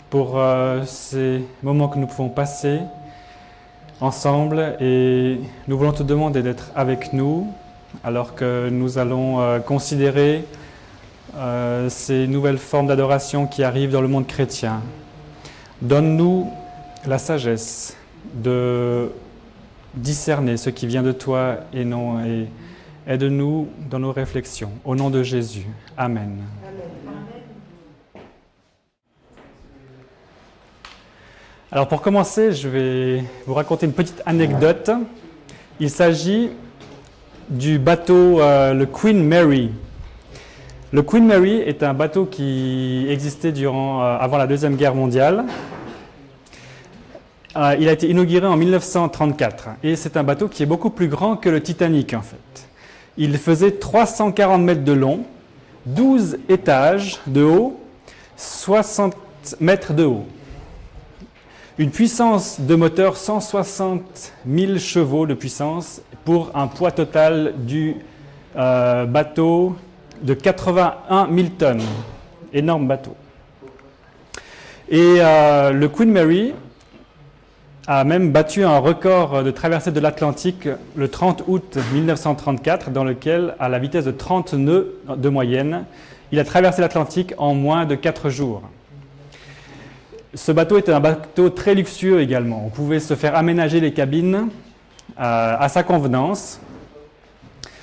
pour ces moments que nous pouvons passer ensemble, et nous voulons te demander d'être avec nous alors que nous allons considérer ces nouvelles formes d'adoration qui arrivent dans le monde chrétien. Donne-nous la sagesse de discerner ce qui vient de toi et non, et aide-nous dans nos réflexions. Au nom de Jésus. Amen. Alors pour commencer, je vais vous raconter une petite anecdote. Il s'agit du bateau le Queen Mary. Le Queen Mary est un bateau qui existait avant la Deuxième Guerre mondiale. Il a été inauguré en 1934 et c'est un bateau qui est beaucoup plus grand que le Titanic en fait. Il faisait 340 mètres de long, 12 étages de haut, 60 mètres de haut. Une puissance de moteur 160 000 chevaux de puissance pour un poids total du bateau de 81 000 tonnes. Énorme bateau. Et le Queen Mary a même battu un record de traversée de l'Atlantique le 30 août 1934, dans lequel, à la vitesse de 30 nœuds de moyenne, il a traversé l'Atlantique en moins de 4 jours. Ce bateau était un bateau très luxueux également. On pouvait se faire aménager les cabines à sa convenance.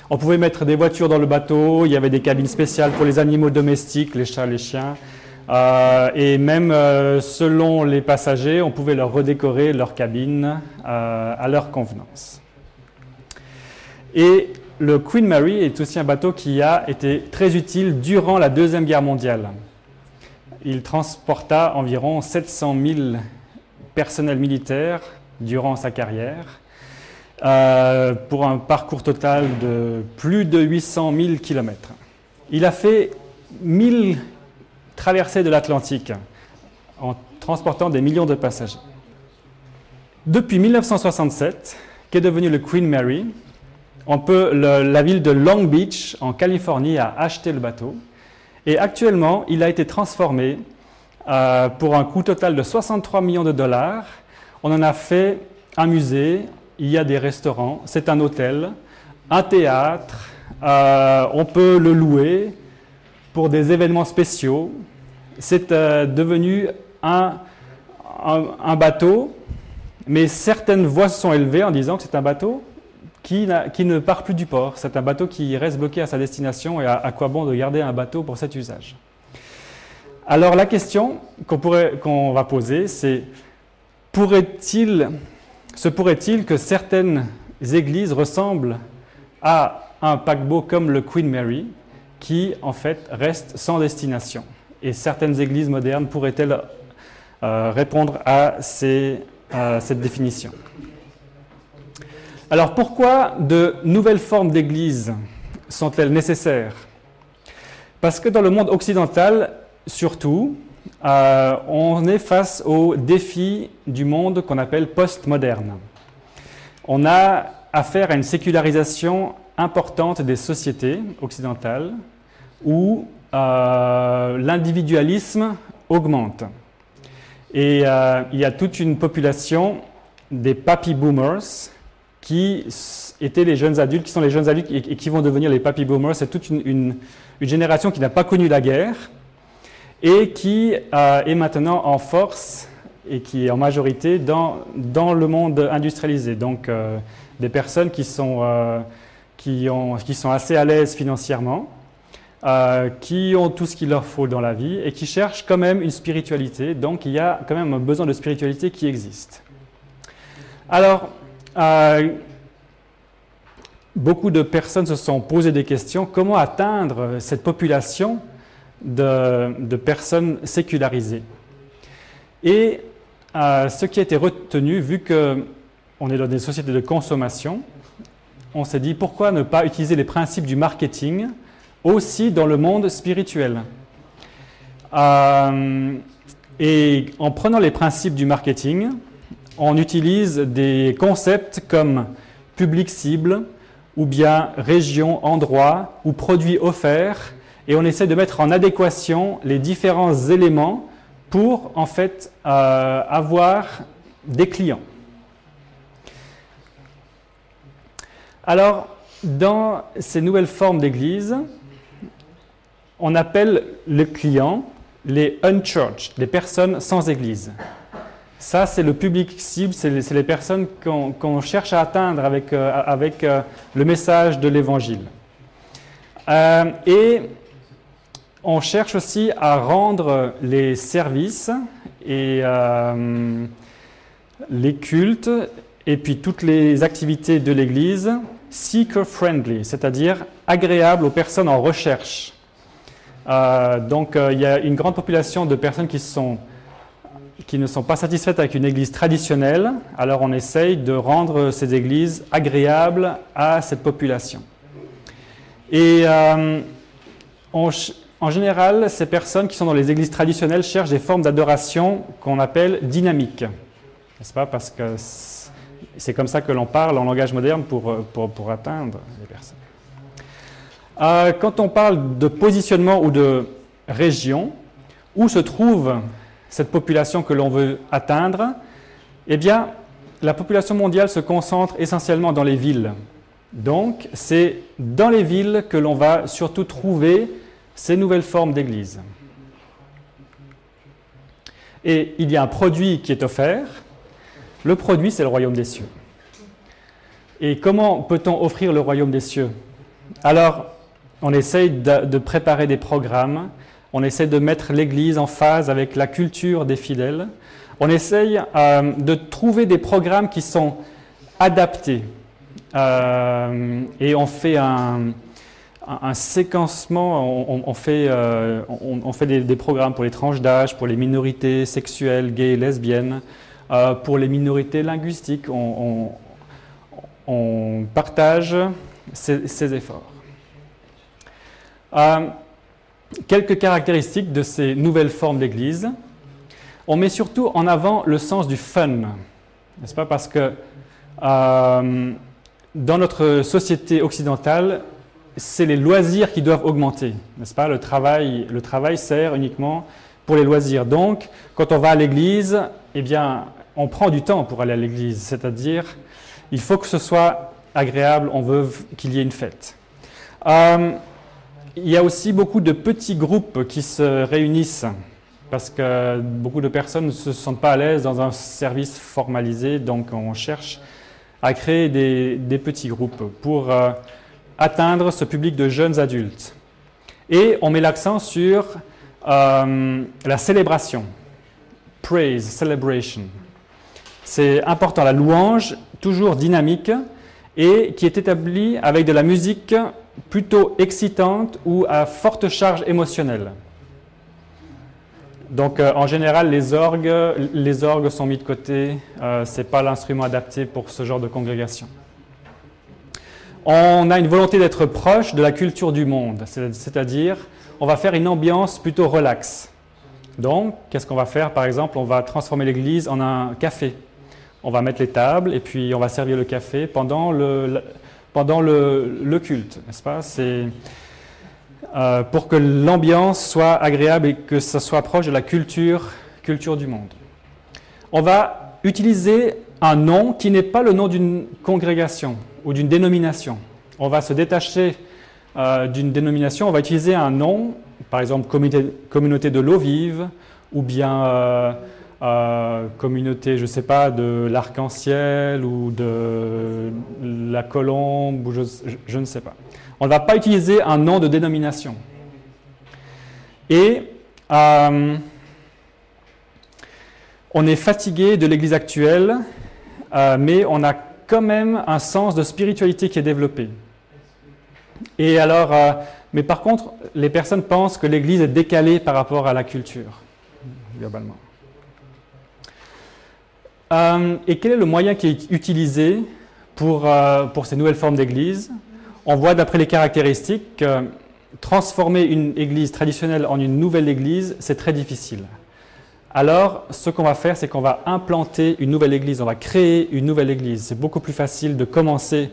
On pouvait mettre des voitures dans le bateau, il y avait des cabines spéciales pour les animaux domestiques, les chats, les chiens. Et même selon les passagers, on pouvait leur redécorer leur cabine à leur convenance. Et le Queen Mary est aussi un bateau qui a été très utile durant la Deuxième Guerre mondiale. Il transporta environ 700 000 personnels militaires durant sa carrière, pour un parcours total de plus de 800 000 km. Il a fait 1000 traversées de l'Atlantique en transportant des millions de passagers. Depuis 1967, qu'est devenu le Queen Mary, la ville de Long Beach, en Californie, a acheté le bateau. Et actuellement, il a été transformé pour un coût total de 63 millions de dollars. On en a fait un musée, il y a des restaurants, c'est un hôtel, un théâtre, on peut le louer pour des événements spéciaux. C'est devenu un bateau, mais certaines voix se sont élevées en disant que c'est un bateau qui ne part plus du port. C'est un bateau qui reste bloqué à sa destination, et à quoi bon de garder un bateau pour cet usage? Alors la question qu'on va poser, c'est se pourrait-il que certaines églises ressemblent à un paquebot comme le Queen Mary, qui en fait reste sans destination? Et certaines églises modernes pourraient-elles répondre à cette définition? Alors pourquoi de nouvelles formes d'églises sont-elles nécessaires? Parce que dans le monde occidental, surtout, on est face aux défis du monde qu'on appelle post-moderne. On a affaire à une sécularisation importante des sociétés occidentales où l'individualisme augmente. Et il y a toute une population des papy boomers qui étaient les jeunes adultes, qui sont les jeunes adultes et qui vont devenir les papy boomers. C'est toute une génération qui n'a pas connu la guerre et qui est maintenant en force et qui est en majorité dans le monde industrialisé. Donc des personnes qui sont assez à l'aise financièrement, qui ont tout ce qu'il leur faut dans la vie et qui cherchent quand même une spiritualité. Donc il y a quand même un besoin de spiritualité qui existe. Alors, beaucoup de personnes se sont posées des questions. Comment atteindre cette population de personnes sécularisées? Et ce qui a été retenu, vu qu'on est dans des sociétés de consommation, on s'est dit pourquoi ne pas utiliser les principes du marketing aussi dans le monde spirituel? Et en prenant les principes du marketing, on utilise des concepts comme public cible, ou bien région, endroit, ou produit offert, et on essaie de mettre en adéquation les différents éléments pour en fait avoir des clients. Alors, dans ces nouvelles formes d'église, on appelle les clients les unchurched, les personnes sans église. Ça, c'est le public cible, c'est les personnes qu'on cherche à atteindre avec le message de l'Évangile. Et on cherche aussi à rendre les services et les cultes et puis toutes les activités de l'Église seeker-friendly, c'est-à-dire agréables aux personnes en recherche. Donc, il y a une grande population de personnes qui ne sont pas satisfaites avec une église traditionnelle, alors on essaye de rendre ces églises agréables à cette population. Et en général, ces personnes qui sont dans les églises traditionnelles cherchent des formes d'adoration qu'on appelle dynamiques, n'est-ce pas? Parce que c'est comme ça que l'on parle en langage moderne pour atteindre les personnes. Quand on parle de positionnement ou de région, où se trouve cette population que l'on veut atteindre? Eh bien, la population mondiale se concentre essentiellement dans les villes. Donc, c'est dans les villes que l'on va surtout trouver ces nouvelles formes d'église. Et il y a un produit qui est offert. Le produit, c'est le royaume des cieux. Et comment peut-on offrir le royaume des cieux? Alors, on essaye de préparer des programmes. On essaie de mettre l'Église en phase avec la culture des fidèles. On essaye de trouver des programmes qui sont adaptés. Et on fait un séquencement, on fait des programmes pour les tranches d'âge, pour les minorités sexuelles, gays et lesbiennes, pour les minorités linguistiques. On partage ces efforts. Quelques caractéristiques de ces nouvelles formes d'église. On met surtout en avant le sens du fun, n'est-ce pas? Parce que dans notre société occidentale, c'est les loisirs qui doivent augmenter, n'est-ce pas? Le travail sert uniquement pour les loisirs. Donc, quand on va à l'église, eh bien, on prend du temps pour aller à l'église, c'est-à-dire, il faut que ce soit agréable, on veut qu'il y ait une fête. Il y a aussi beaucoup de petits groupes qui se réunissent parce que beaucoup de personnes ne se sentent pas à l'aise dans un service formalisé, donc on cherche à créer des petits groupes pour atteindre ce public de jeunes adultes. Et on met l'accent sur la célébration, praise, celebration. C'est important, la louange, toujours dynamique et qui est établie avec de la musique plutôt excitante ou à forte charge émotionnelle. Donc, en général, les orgues sont mis de côté. Ce n'est pas l'instrument adapté pour ce genre de congrégation. On a une volonté d'être proche de la culture du monde, c'est-à-dire, on va faire une ambiance plutôt relaxe. Donc, qu'est-ce qu'on va faire? Par exemple, on va transformer l'église en un café. On va mettre les tables et puis on va servir le café pendant le culte, n'est-ce pas? C'est pour que l'ambiance soit agréable et que ça soit proche de la culture du monde. On va utiliser un nom qui n'est pas le nom d'une congrégation ou d'une dénomination. On va se détacher d'une dénomination, on va utiliser un nom, par exemple communauté de l'eau vive ou bien communauté, je ne sais pas, de l'arc-en-ciel ou de la colombe, ou je ne sais pas. On ne va pas utiliser un nom de dénomination. Et on est fatigué de l'Église actuelle, mais on a quand même un sens de spiritualité qui est développé. Et alors, mais par contre, les personnes pensent que l'Église est décalée par rapport à la culture, globalement. Et quel est le moyen qui est utilisé pour ces nouvelles formes d'église? On voit d'après les caractéristiques que transformer une église traditionnelle en une nouvelle église, c'est très difficile. Alors, ce qu'on va faire, c'est qu'on va implanter une nouvelle église, on va créer une nouvelle église. C'est beaucoup plus facile de commencer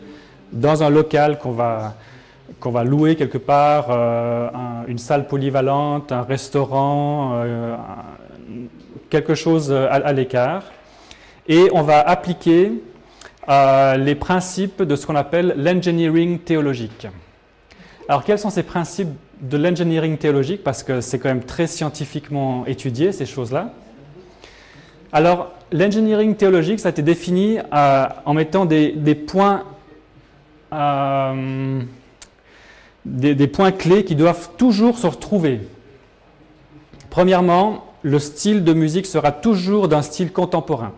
dans un local qu'on va louer quelque part, une salle polyvalente, un restaurant, quelque chose à l'écart. Et on va appliquer les principes de ce qu'on appelle l'engineering théologique. Alors, quels sont ces principes de l'engineering théologique? Parce que c'est quand même très scientifiquement étudié, ces choses-là. Alors, l'engineering théologique, ça a été défini en mettant des points, des points clés qui doivent toujours se retrouver. Premièrement, le style de musique sera toujours d'un style contemporain.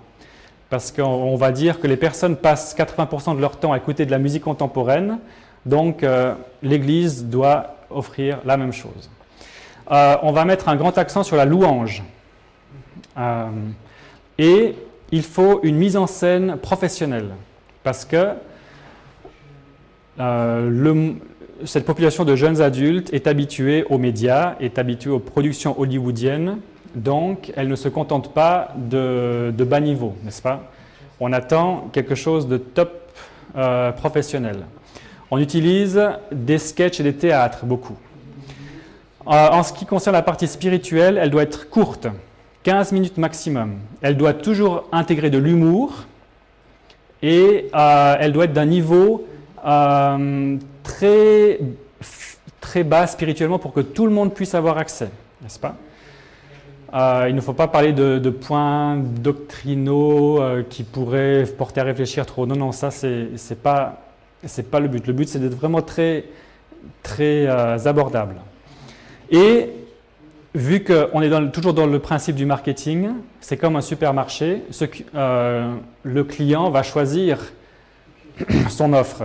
Parce qu'on va dire que les personnes passent 80% de leur temps à écouter de la musique contemporaine, donc l'Église doit offrir la même chose. On va mettre un grand accent sur la louange. Et il faut une mise en scène professionnelle, parce que cette population de jeunes adultes est habituée aux médias, est habituée aux productions hollywoodiennes, donc elle ne se contente pas de bas niveau, n'est-ce pas? On attend quelque chose de top professionnel. On utilise des sketchs et des théâtres, beaucoup. En ce qui concerne la partie spirituelle, elle doit être courte, 15 minutes maximum. Elle doit toujours intégrer de l'humour et elle doit être d'un niveau très, très bas spirituellement pour que tout le monde puisse avoir accès, n'est-ce pas? Il ne faut pas parler de points doctrinaux qui pourraient porter à réfléchir trop. Non, non, ça, c'est pas le but. Le but, c'est d'être vraiment très, très abordable. Et vu qu'on est toujours dans le principe du marketing, c'est comme un supermarché, le client va choisir son offre.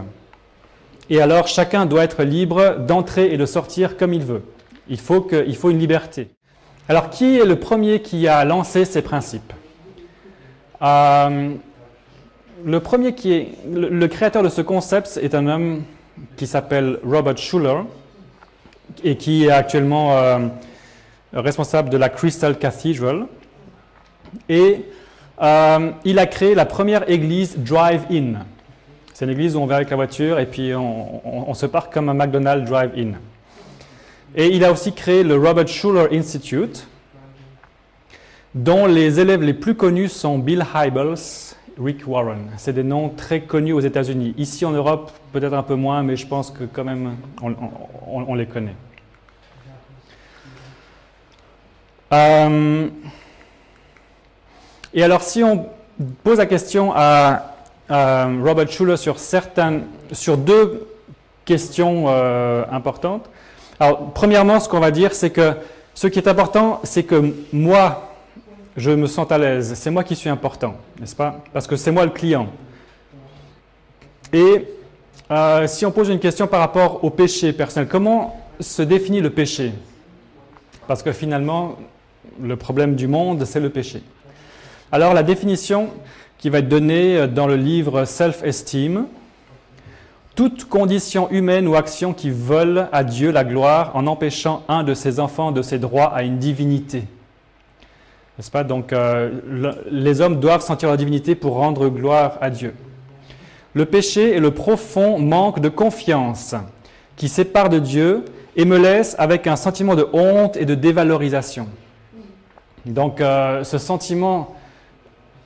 Et alors, chacun doit être libre d'entrer et de sortir comme il veut. Il faut une liberté. Alors, qui est le premier qui a lancé ces principes? Le créateur de ce concept est un homme qui s'appelle Robert Schuller et qui est actuellement responsable de la Crystal Cathedral. Et il a créé la première église drive-in. C'est une église où on va avec la voiture et puis on se parque comme un McDonald's drive-in. Et il a aussi créé le Robert Schuller Institute, dont les élèves les plus connus sont Bill Hybels, Rick Warren. C'est des noms très connus aux États-Unis. Ici en Europe, peut-être un peu moins, mais je pense que quand même, on les connaît. Et alors, si on pose la question à Robert Schuller sur deux questions importantes. Alors, premièrement, ce qu'on va dire, c'est que ce qui est important, c'est que moi, je me sens à l'aise. C'est moi qui suis important, n'est-ce pas? Parce que c'est moi le client. Et si on pose une question par rapport au péché personnel, comment se définit le péché? Parce que finalement, le problème du monde, c'est le péché. Alors, la définition qui va être donnée dans le livre Self-Esteem: toute condition humaine ou action qui vole à Dieu la gloire en empêchant un de ses enfants de ses droits à une divinité. N'est-ce pas? Donc, les hommes doivent sentir leur divinité pour rendre gloire à Dieu. Le péché est le profond manque de confiance qui sépare de Dieu et me laisse avec un sentiment de honte et de dévalorisation. Donc, ce sentiment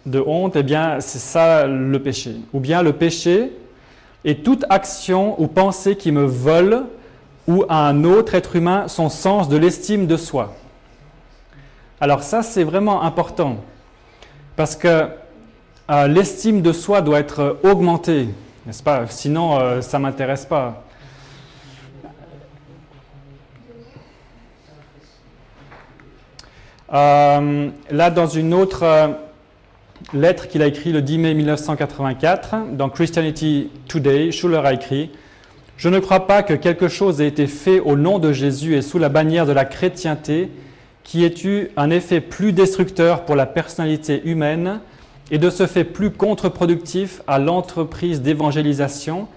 de honte, eh bien, c'est ça le péché. Ou bien le péché est toute action ou pensée qui me vole ou à un autre être humain son sens de l'estime de soi. Alors ça, c'est vraiment important parce que l'estime de soi doit être augmentée, n'est-ce pas? Sinon, ça ne m'intéresse pas. Là, dans une autre lettre qu'il a écrite le 10 mai 1984, dans Christianity Today, Schuller a écrit « Je ne crois pas que quelque chose ait été fait au nom de Jésus et sous la bannière de la chrétienté qui ait eu un effet plus destructeur pour la personnalité humaine et de ce fait plus contre-productif à l'entreprise d'évangélisation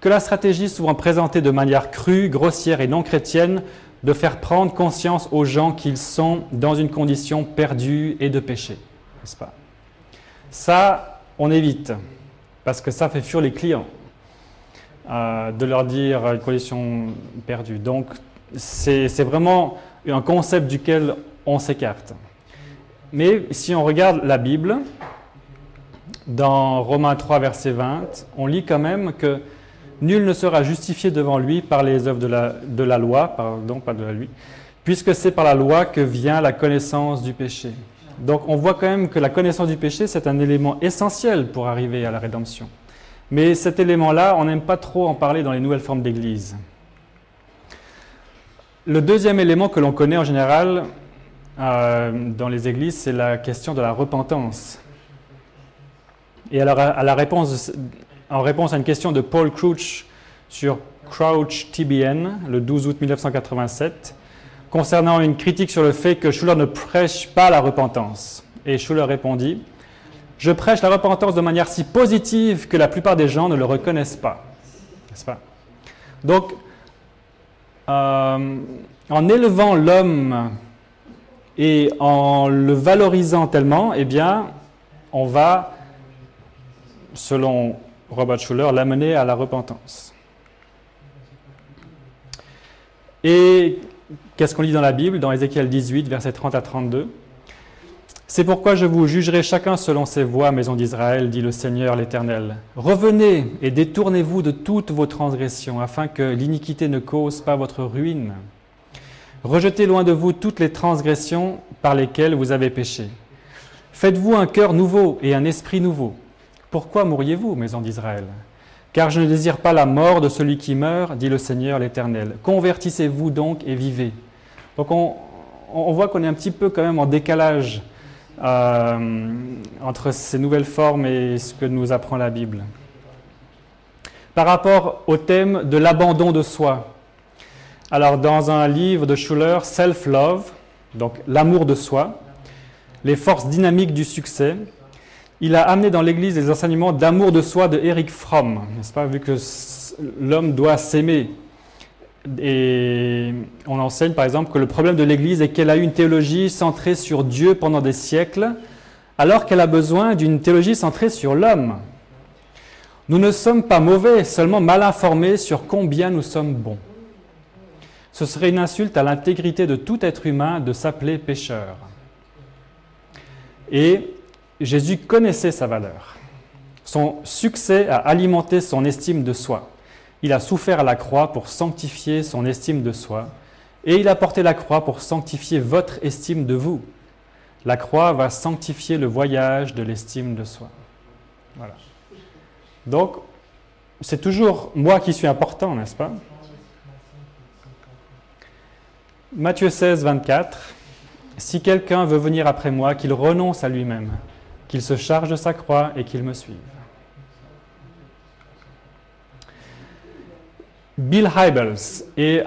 que la stratégie souvent présentée de manière crue, grossière et non chrétienne de faire prendre conscience aux gens qu'ils sont dans une condition perdue et de péché. » N'est-ce pas? Ça, on évite, parce que ça fait fuir les clients, de leur dire une condition perdue. Donc, c'est vraiment un concept duquel on s'écarte. Mais si on regarde la Bible, dans Romains 3, verset 20, on lit quand même que nul ne sera justifié devant lui par les œuvres de la loi, pardon, pas de la lui, puisque c'est par la loi que vient la connaissance du péché. Donc on voit quand même que la connaissance du péché, c'est un élément essentiel pour arriver à la rédemption. Mais cet élément-là, on n'aime pas trop en parler dans les nouvelles formes d'Église. Le deuxième élément que l'on connaît en général dans les églises, c'est la question de la repentance. Et alors, en réponse à une question de Paul Crouch sur Crouch TBN, le 12 août 1987, concernant une critique sur le fait que Schuller ne prêche pas la repentance. Et Schuller répondit « Je prêche la repentance de manière si positive que la plupart des gens ne le reconnaissent pas. » N'est-ce pas? Donc, en élevant l'homme et en le valorisant tellement, eh bien, on va, selon Robert Schuller, l'amener à la repentance. Et qu'est-ce qu'on lit dans la Bible, dans Ézéchiel 18, versets 30 à 32 ? « C'est pourquoi je vous jugerai chacun selon ses voies, maison d'Israël, dit le Seigneur l'Éternel. Revenez et détournez-vous de toutes vos transgressions, afin que l'iniquité ne cause pas votre ruine. Rejetez loin de vous toutes les transgressions par lesquelles vous avez péché. Faites-vous un cœur nouveau et un esprit nouveau. Pourquoi mourriez-vous, maison d'Israël ? Car je ne désire pas la mort de celui qui meurt, dit le Seigneur l'Éternel. Convertissez-vous donc et vivez. » Donc on voit qu'on est un petit peu quand même en décalage entre ces nouvelles formes et ce que nous apprend la Bible. Par rapport au thème de l'abandon de soi, alors dans un livre de Schuller, Self-Love, donc l'amour de soi, les forces dynamiques du succès, il a amené dans l'Église les enseignements d'amour de soi de Erich Fromm, n'est-ce pas, vu que l'homme doit s'aimer. Et on enseigne par exemple que le problème de l'Église est qu'elle a eu une théologie centrée sur Dieu pendant des siècles, alors qu'elle a besoin d'une théologie centrée sur l'homme. Nous ne sommes pas mauvais, seulement mal informés sur combien nous sommes bons. Ce serait une insulte à l'intégrité de tout être humain de s'appeler pécheur. Et Jésus connaissait sa valeur. Son succès a alimenté son estime de soi. Il a souffert à la croix pour sanctifier son estime de soi, et il a porté la croix pour sanctifier votre estime de vous. La croix va sanctifier le voyage de l'estime de soi. Voilà. Donc, c'est toujours moi qui suis important, n'est-ce pas? Matthieu 16, 24. « Si quelqu'un veut venir après moi, qu'il renonce à lui-même, qu'il se charge de sa croix et qu'il me suive. » Bill Hybels est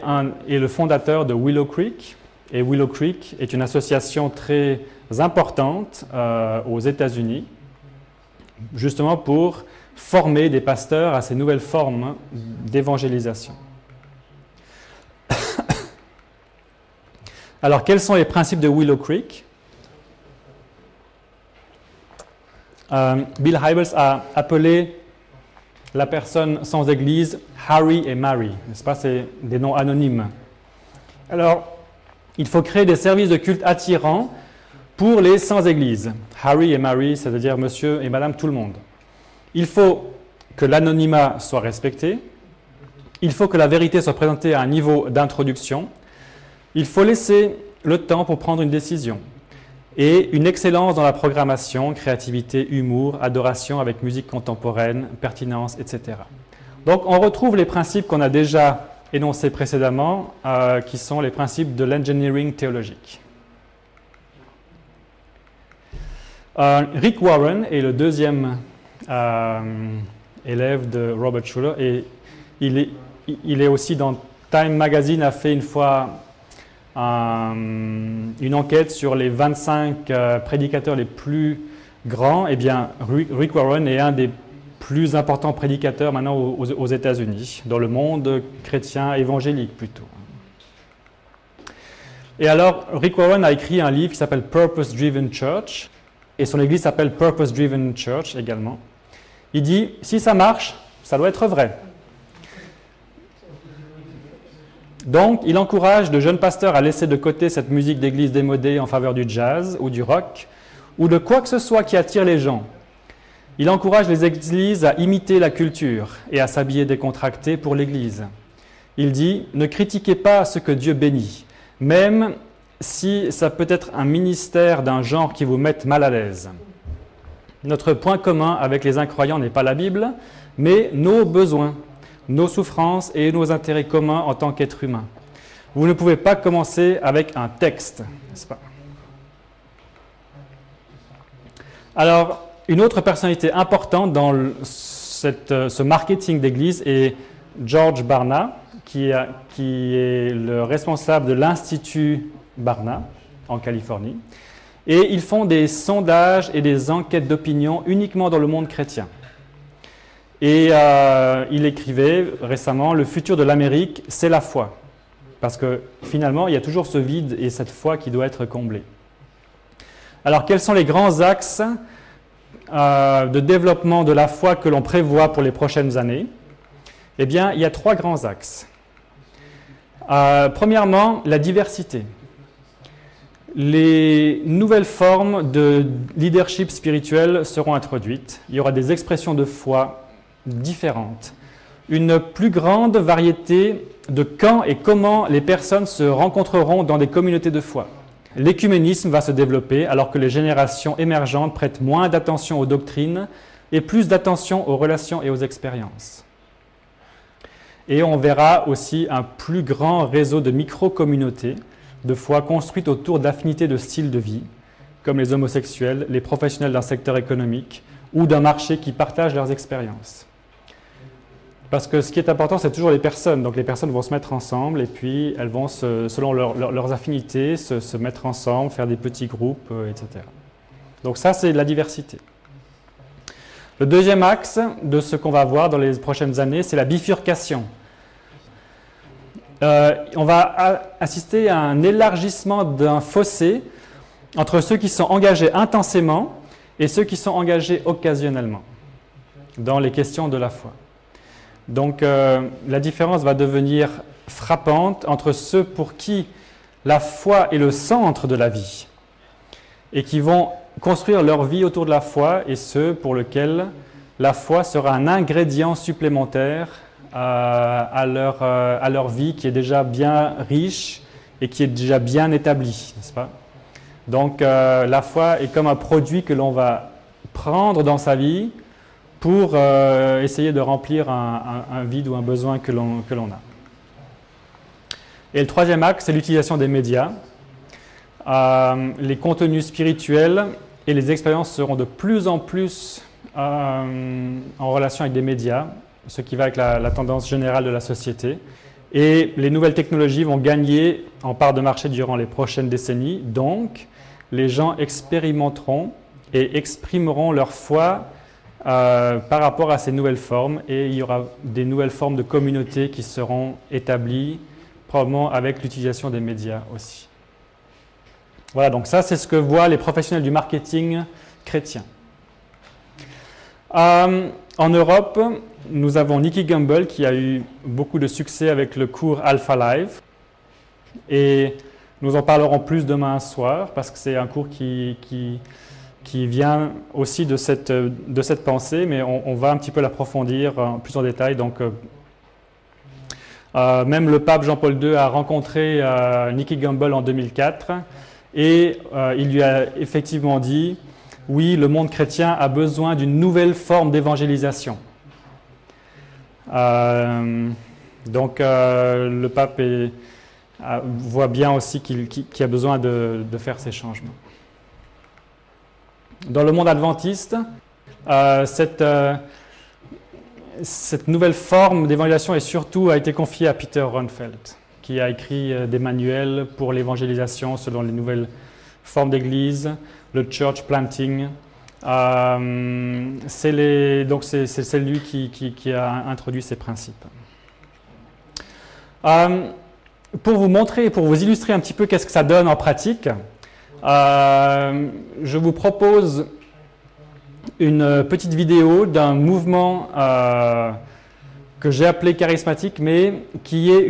le fondateur de Willow Creek, et Willow Creek est une association très importante aux États-Unis, justement pour former des pasteurs à ces nouvelles formes d'évangélisation. Alors, quels sont les principes de Willow Creek? Bill Hybels a appelé la personne sans église Harry et Mary, n'est-ce pas? C'est des noms anonymes. Alors, il faut créer des services de culte attirants pour les sans église. Harry et Mary, c'est-à-dire monsieur et madame tout le monde. Il faut que l'anonymat soit respecté. Il faut que la vérité soit présentée à un niveau d'introduction. Il faut laisser le temps pour prendre une décision. Et une excellence dans la programmation, créativité, humour, adoration avec musique contemporaine, pertinence, etc. Donc on retrouve les principes qu'on a déjà énoncés précédemment, qui sont les principes de l'engineering théologique. Rick Warren est le deuxième élève de Robert Schuller, et il est aussi dans Time Magazine, a fait une fois une enquête sur les 25 prédicateurs les plus grands. Eh bien, Rick Warren est un des plus importants prédicateurs maintenant aux États-Unis, dans le monde chrétien évangélique plutôt. Et alors, Rick Warren a écrit un livre qui s'appelle Purpose Driven Church, et son église s'appelle Purpose Driven Church également. Il dit, si ça marche, ça doit être vrai. Donc, il encourage de jeunes pasteurs à laisser de côté cette musique d'église démodée en faveur du jazz ou du rock, ou de quoi que ce soit qui attire les gens. Il encourage les églises à imiter la culture et à s'habiller décontracté pour l'église. Il dit « Ne critiquez pas ce que Dieu bénit, même si ça peut être un ministère d'un genre qui vous mette mal à l'aise. » Notre point commun avec les incroyants n'est pas la Bible, mais nos besoins, nos souffrances et nos intérêts communs en tant qu'être humain. Vous ne pouvez pas commencer avec un texte, n'est-ce pas? Alors, une autre personnalité importante dans ce marketing d'église est George Barna, qui est le responsable de l'Institut Barna en Californie. Et ils font des sondages et des enquêtes d'opinion uniquement dans le monde chrétien. Et il écrivait récemment « Le futur de l'Amérique, c'est la foi ». Parce que finalement, il y a toujours ce vide et cette foi qui doit être comblée. Alors, quels sont les grands axes de développement de la foi que l'on prévoit pour les prochaines années? Eh bien, il y a 3 grands axes. Premièrement, la diversité. Les nouvelles formes de leadership spirituel seront introduites. Il y aura des expressions de foi différentes. Une plus grande variété de quand et comment les personnes se rencontreront dans des communautés de foi. L'écuménisme va se développer alors que les générations émergentes prêtent moins d'attention aux doctrines et plus d'attention aux relations et aux expériences. Et on verra aussi un plus grand réseau de micro-communautés de foi construites autour d'affinités de style de vie, comme les homosexuels, les professionnels d'un secteur économique ou d'un marché qui partagent leurs expériences. Parce que ce qui est important, c'est toujours les personnes. Donc les personnes vont se mettre ensemble et puis elles vont, selon leurs affinités, se mettre ensemble, faire des petits groupes, etc. Donc ça, c'est la diversité. Le deuxième axe de ce qu'on va voir dans les prochaines années, c'est la bifurcation. On va assister à un élargissement d'un fossé entre ceux qui sont engagés intensément et ceux qui sont engagés occasionnellement dans les questions de la foi. Donc la différence va devenir frappante entre ceux pour qui la foi est le centre de la vie et qui vont construire leur vie autour de la foi et ceux pour lesquels la foi sera un ingrédient supplémentaire à leur vie qui est déjà bien riche et qui est déjà bien établie, n'est-ce pas? Donc la foi est comme un produit que l'on va prendre dans sa vie pour essayer de remplir un vide ou un besoin que l'on a. Et le troisième axe, c'est l'utilisation des médias. Les contenus spirituels et les expériences seront de plus en plus en relation avec des médias, ce qui va avec la tendance générale de la société. Et les nouvelles technologies vont gagner en part de marché durant les prochaines décennies. Donc, les gens expérimenteront et exprimeront leur foi par rapport à ces nouvelles formes. Et il y aura des nouvelles formes de communautés qui seront établies, probablement avec l'utilisation des médias aussi. Voilà, donc ça, c'est ce que voient les professionnels du marketing chrétien. En Europe, nous avons Nicky Gumbel qui a eu beaucoup de succès avec le cours Alpha Live. Et nous en parlerons plus demain soir parce que c'est un cours qui vient aussi de cette pensée, mais on va un petit peu l'approfondir plus en détail. Donc, même le pape Jean-Paul II a rencontré Nicky Gumbel en 2004 et il lui a effectivement dit « Oui, le monde chrétien a besoin d'une nouvelle forme d'évangélisation. » Donc, le pape voit bien aussi qu'il y a besoin de faire ces changements. Dans le monde adventiste, cette nouvelle forme d'évangélisation a été confiée à Peter Ronfeld, qui a écrit des manuels pour l'évangélisation selon les nouvelles formes d'église, le church planting. C'est lui qui a introduit ces principes. Pour vous montrer et pour vous illustrer un petit peu qu'est-ce que ça donne en pratique, je vous propose une petite vidéo d'un mouvement que j'ai appelé charismatique, mais qui est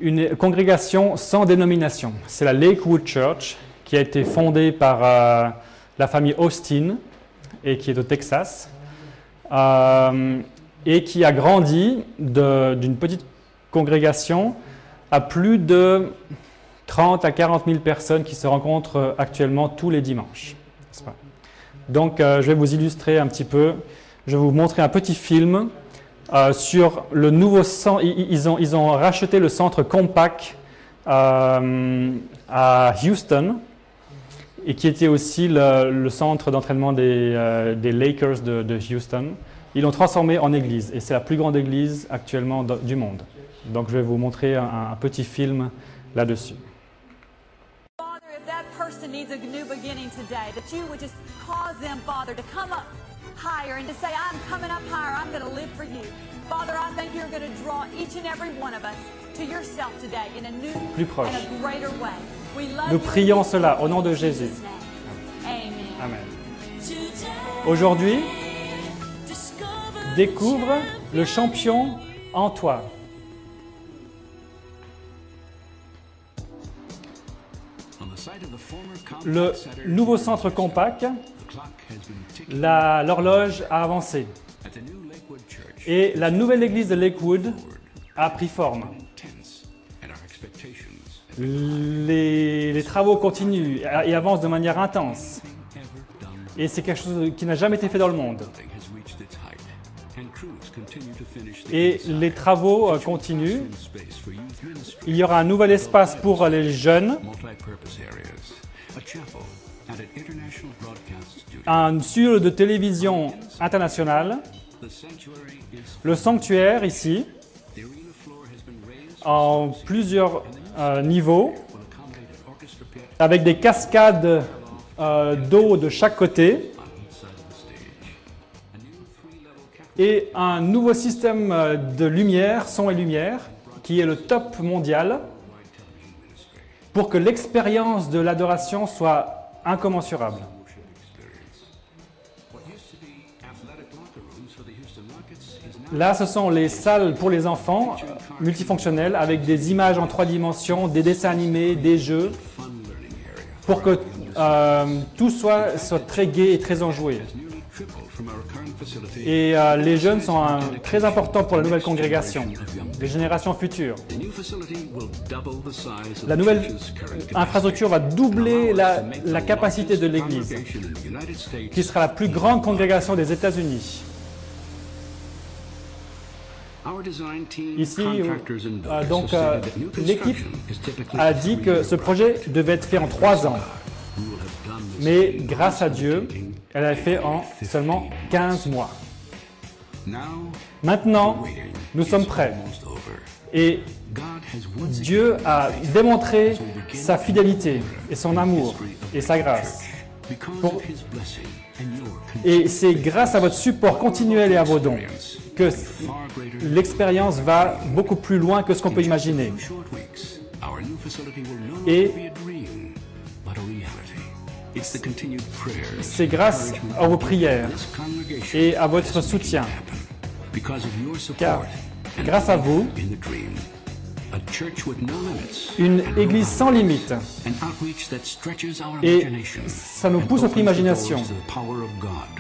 une congrégation sans dénomination. C'est la Lakewood Church qui a été fondée par la famille Austin et qui est au Texas et qui a grandi d'une petite congrégation à plus de 30 à 40 000 personnes qui se rencontrent actuellement tous les dimanches. Donc, je vais vous illustrer un petit peu. Je vais vous montrer un petit film sur le nouveau centre. Ils ont racheté le centre Compaq à Houston et qui était aussi le centre d'entraînement des Lakers de Houston. Ils l'ont transformé en église et c'est la plus grande église actuellement du monde. Donc, je vais vous montrer un petit film là-dessus. Needs a new beginning today, that you would just cause them, Father, to come up higher and to say, I'm coming up higher, I'm going to live for you. Father, I think you're going to draw each and every one of us to yourself today in a new and a greater way. We love Nous prions cela au nom de Jésus. Amen. Amen. Aujourd'hui, découvre le champion en toi. Le nouveau centre Compaq, l'horloge a avancé et la nouvelle église de Lakewood a pris forme. Les travaux continuent et avancent de manière intense et c'est quelque chose qui n'a jamais été fait dans le monde. Et les travaux continuent. Il y aura un nouvel espace pour les jeunes, un studio de télévision international, le sanctuaire ici, en plusieurs niveaux, avec des cascades d'eau de chaque côté, et un nouveau système de lumière, son et lumière, qui est le top mondial, pour que l'expérience de l'adoration soit incommensurable. Là, ce sont les salles pour les enfants, multifonctionnelles, avec des images en 3 dimensions, des dessins animés, des jeux, pour que tout soit très gai et très enjoué. Et les jeunes sont très importants pour la nouvelle congrégation, les générations futures. La nouvelle infrastructure va doubler la capacité de l'Église, qui sera la plus grande congrégation des États-Unis. Ici, l'équipe a dit que ce projet devait être fait en 3 ans. Mais grâce à Dieu, elle a fait en seulement 15 mois. Maintenant, nous sommes prêts. Et Dieu a démontré sa fidélité et son amour et sa grâce. Et c'est grâce à votre support continuel et à vos dons que l'expérience va beaucoup plus loin que ce qu'on peut imaginer. Et c'est grâce à vos prières et à votre soutien, car grâce à vous, une église sans limite, et ça nous pousse notre imagination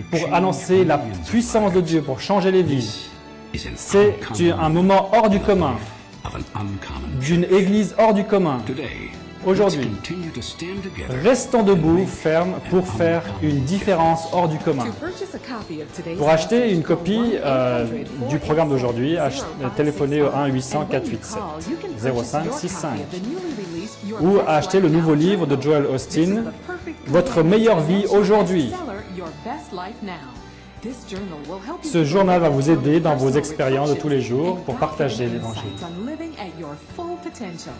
pour annoncer la puissance de Dieu, pour changer les vies. C'est un moment hors du commun, d'une église hors du commun. Aujourd'hui, restons debout, fermes, pour faire une différence hors du commun. Pour acheter une copie du programme d'aujourd'hui, téléphonez au 1-800-487-0565 ou achetez le nouveau livre de Joel Austin, Votre meilleure vie aujourd'hui. Ce journal va vous aider dans vos expériences de tous les jours pour partager l'Évangile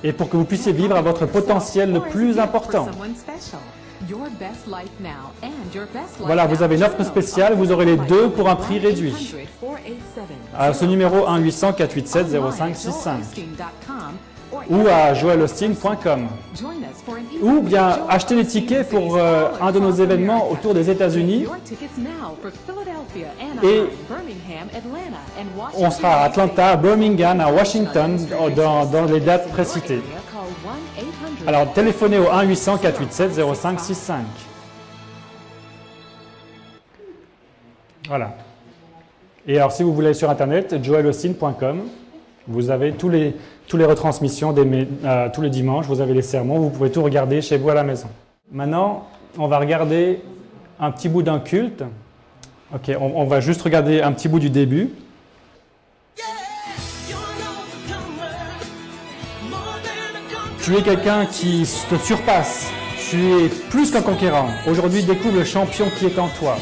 et pour que vous puissiez vivre à votre potentiel le plus important. Voilà, vous avez une offre spéciale, vous aurez les deux pour un prix réduit. À ce numéro 1-800-487-0565. ou à joelaustin.com. Ou bien acheter des tickets pour un de nos événements autour des États-Unis. Et on sera à Atlanta, Birmingham, à Washington dans les dates précitées. Alors téléphonez au 1-800-487-0565. Voilà. Et alors si vous voulez aller sur internet, joelaustin.com, vous avez tous les retransmissions tous les dimanches, vous avez les sermons, vous pouvez tout regarder chez vous à la maison. Maintenant, on va regarder un petit bout d'un culte. Ok, on va juste regarder un petit bout du début. Tu es quelqu'un qui te surpasse. Tu es plus qu'un conquérant. Aujourd'hui, découvre le champion qui est en toi.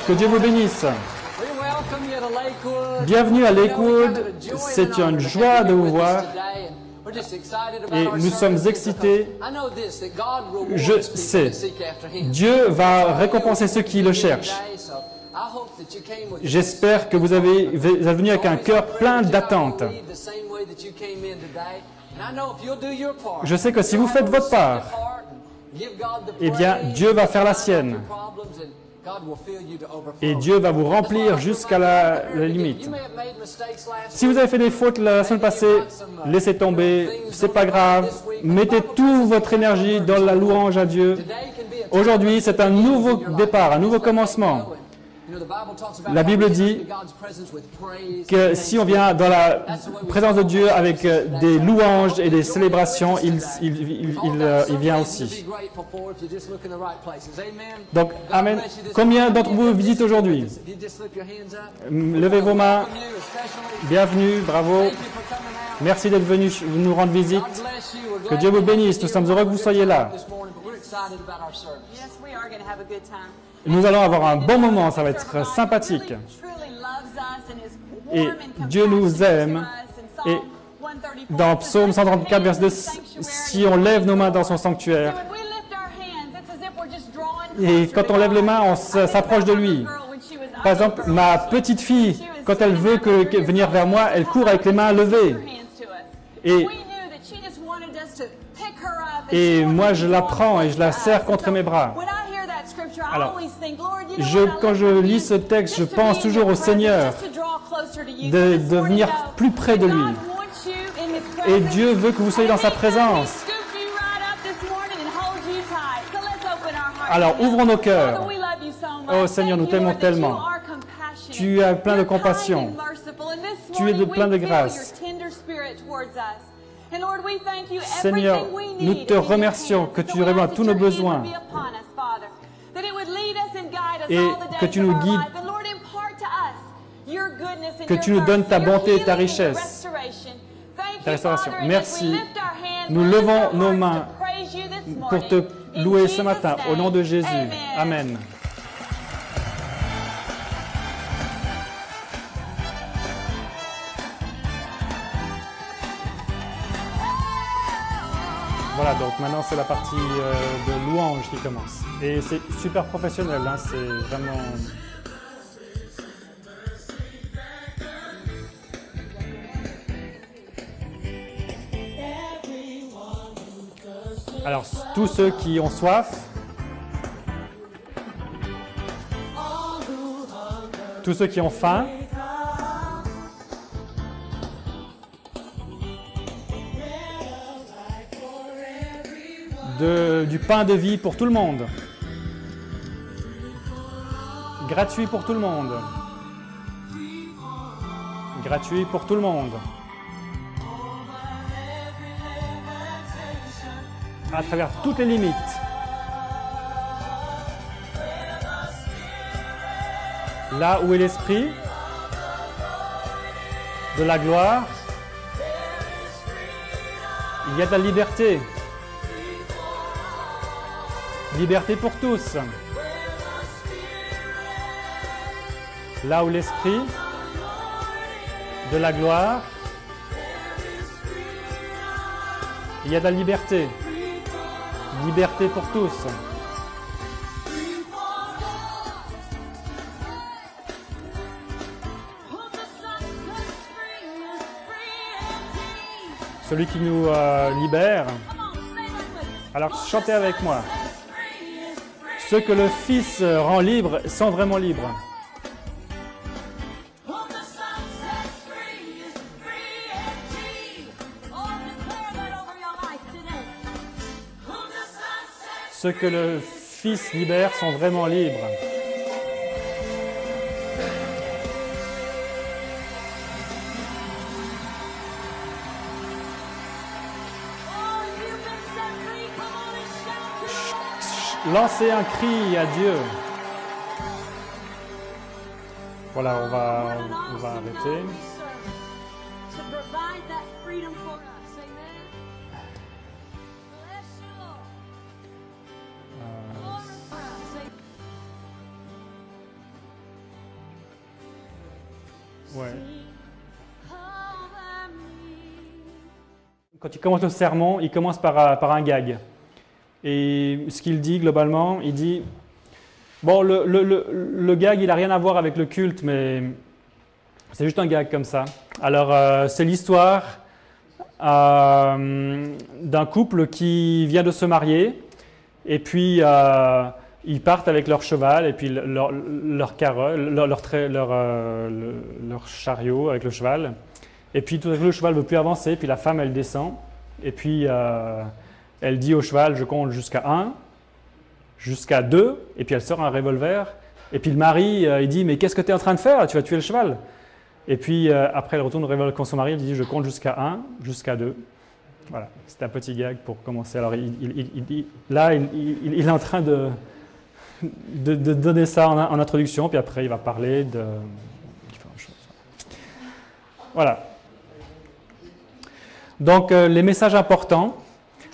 Que Dieu vous bénisse. Bienvenue à Lakewood. C'est une joie de vous voir. Et nous sommes excités. Je sais, Dieu va récompenser ceux qui le cherchent. J'espère que vous êtes venu avec un cœur plein d'attente. Je sais que si vous faites votre part, eh bien, Dieu va faire la sienne. Et Dieu va vous remplir jusqu'à la limite. Si vous avez fait des fautes la semaine passée, laissez tomber, c'est pas grave. Mettez toute votre énergie dans la louange à Dieu. Aujourd'hui, c'est un nouveau départ, un nouveau commencement. La Bible dit que si on vient dans la présence de Dieu avec des louanges et des célébrations, il vient aussi. Donc, Amen. Combien d'entre vous visitent aujourd'hui? Levez vos mains. Bienvenue, bravo. Merci d'être venu nous rendre visite. Que Dieu vous bénisse. Nous sommes heureux que vous soyez là. Nous allons avoir un bon moment, ça va être sympathique. Et Dieu nous aime. Et dans Psaume 134, verset 2, si on lève nos mains dans son sanctuaire, et quand on lève les mains, on s'approche de lui. Par exemple, ma petite fille, quand elle veut venir vers moi, elle court avec les mains levées. Et moi, je la prends et je la serre contre mes bras. Alors, quand je lis ce texte, je pense toujours au Seigneur, de venir plus près de lui. Et Dieu veut que vous soyez dans sa présence. Alors, ouvrons nos cœurs. Oh Seigneur, nous t'aimons tellement. Tu es plein de compassion. Tu es plein de grâce. Seigneur, nous te remercions que tu réponds à tous nos besoins et que tu nous guides, que tu nous donnes ta bonté et ta richesse, ta restauration. Merci. Nous levons nos mains pour te louer ce matin au nom de Jésus. Amen. Voilà, donc maintenant c'est la partie de louange qui commence. Et c'est super professionnel, hein, c'est vraiment... Alors, tous ceux qui ont soif, tous ceux qui ont faim, du pain de vie pour tout le monde. Gratuit pour tout le monde. Gratuit pour tout le monde. À travers toutes les limites. Là où est l'esprit de la gloire, il y a de la liberté. Liberté pour tous. Là où l'esprit de la gloire, il y a de la liberté. Liberté pour tous. celui qui nous libère. Alors chantez avec moi. Ceux que le Fils rend libres sont vraiment libres. Ceux que le Fils libère sont vraiment libres. Lancez un cri à Dieu. Voilà, on va arrêter. Ouais. Quand il commence le sermon, il commence par un gag. Et ce qu'il dit globalement, il dit, bon, le gag, il n'a rien à voir avec le culte, mais c'est juste un gag comme ça. Alors, c'est l'histoire d'un couple qui vient de se marier, et puis ils partent avec leur cheval, et puis leur chariot avec le cheval. Et puis tout à coup, le cheval ne veut plus avancer, puis la femme, elle descend, et puis elle dit au cheval, je compte jusqu'à 1, jusqu'à 2, et puis elle sort un revolver. Et puis le mari, il dit, mais qu'est-ce que tu es en train de faire? Tu vas tuer le cheval. Et puis après, elle retourne au revolver contre son mari, elle dit, je compte jusqu'à 1, jusqu'à 2. Voilà, c'était un petit gag pour commencer. Alors il est en train de donner ça en introduction, puis après il va parler de différentes choses. Voilà. Donc les messages importants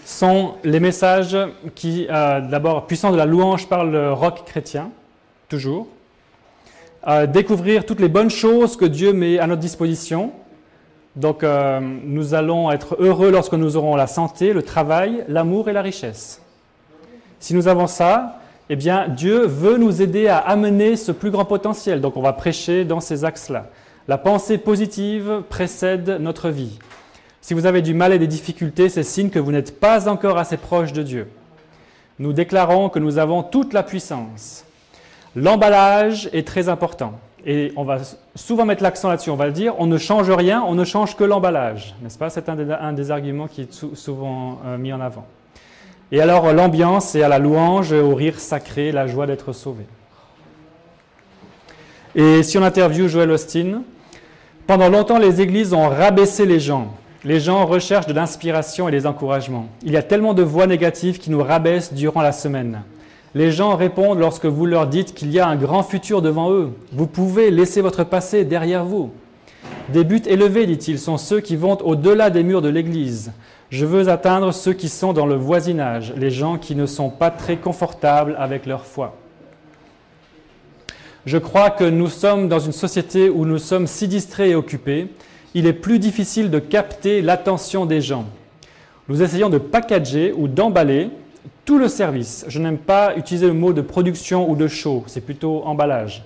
sont les messages qui, d'abord, puissants de la louange par le rock chrétien, toujours. Découvrir toutes les bonnes choses que Dieu met à notre disposition. Donc, nous allons être heureux lorsque nous aurons la santé, le travail, l'amour et la richesse. Si nous avons ça, eh bien, Dieu veut nous aider à amener ce plus grand potentiel. Donc, on va prêcher dans ces axes-là. La pensée positive précède notre vie. Si vous avez du mal et des difficultés, c'est signe que vous n'êtes pas encore assez proche de Dieu. Nous déclarons que nous avons toute la puissance. L'emballage est très important. Et on va souvent mettre l'accent là-dessus. On va le dire, on ne change rien, on ne change que l'emballage. N'est-ce pas? C'est un des arguments qui est souvent mis en avant. Et alors, l'ambiance, c'est à la louange, au rire sacré, la joie d'être sauvé. Et si on interviewe Joel Osteen, pendant longtemps, les églises ont rabaissé les gens. Les gens recherchent de l'inspiration et des encouragements. Il y a tellement de voix négatives qui nous rabaissent durant la semaine. Les gens répondent lorsque vous leur dites qu'il y a un grand futur devant eux. Vous pouvez laisser votre passé derrière vous. Des buts élevés, dit-il, sont ceux qui vont au-delà des murs de l'église. Je veux atteindre ceux qui sont dans le voisinage, les gens qui ne sont pas très confortables avec leur foi. Je crois que nous sommes dans une société où nous sommes si distraits et occupés, il est plus difficile de capter l'attention des gens. Nous essayons de packager ou d'emballer tout le service. Je n'aime pas utiliser le mot de production ou de show, c'est plutôt emballage.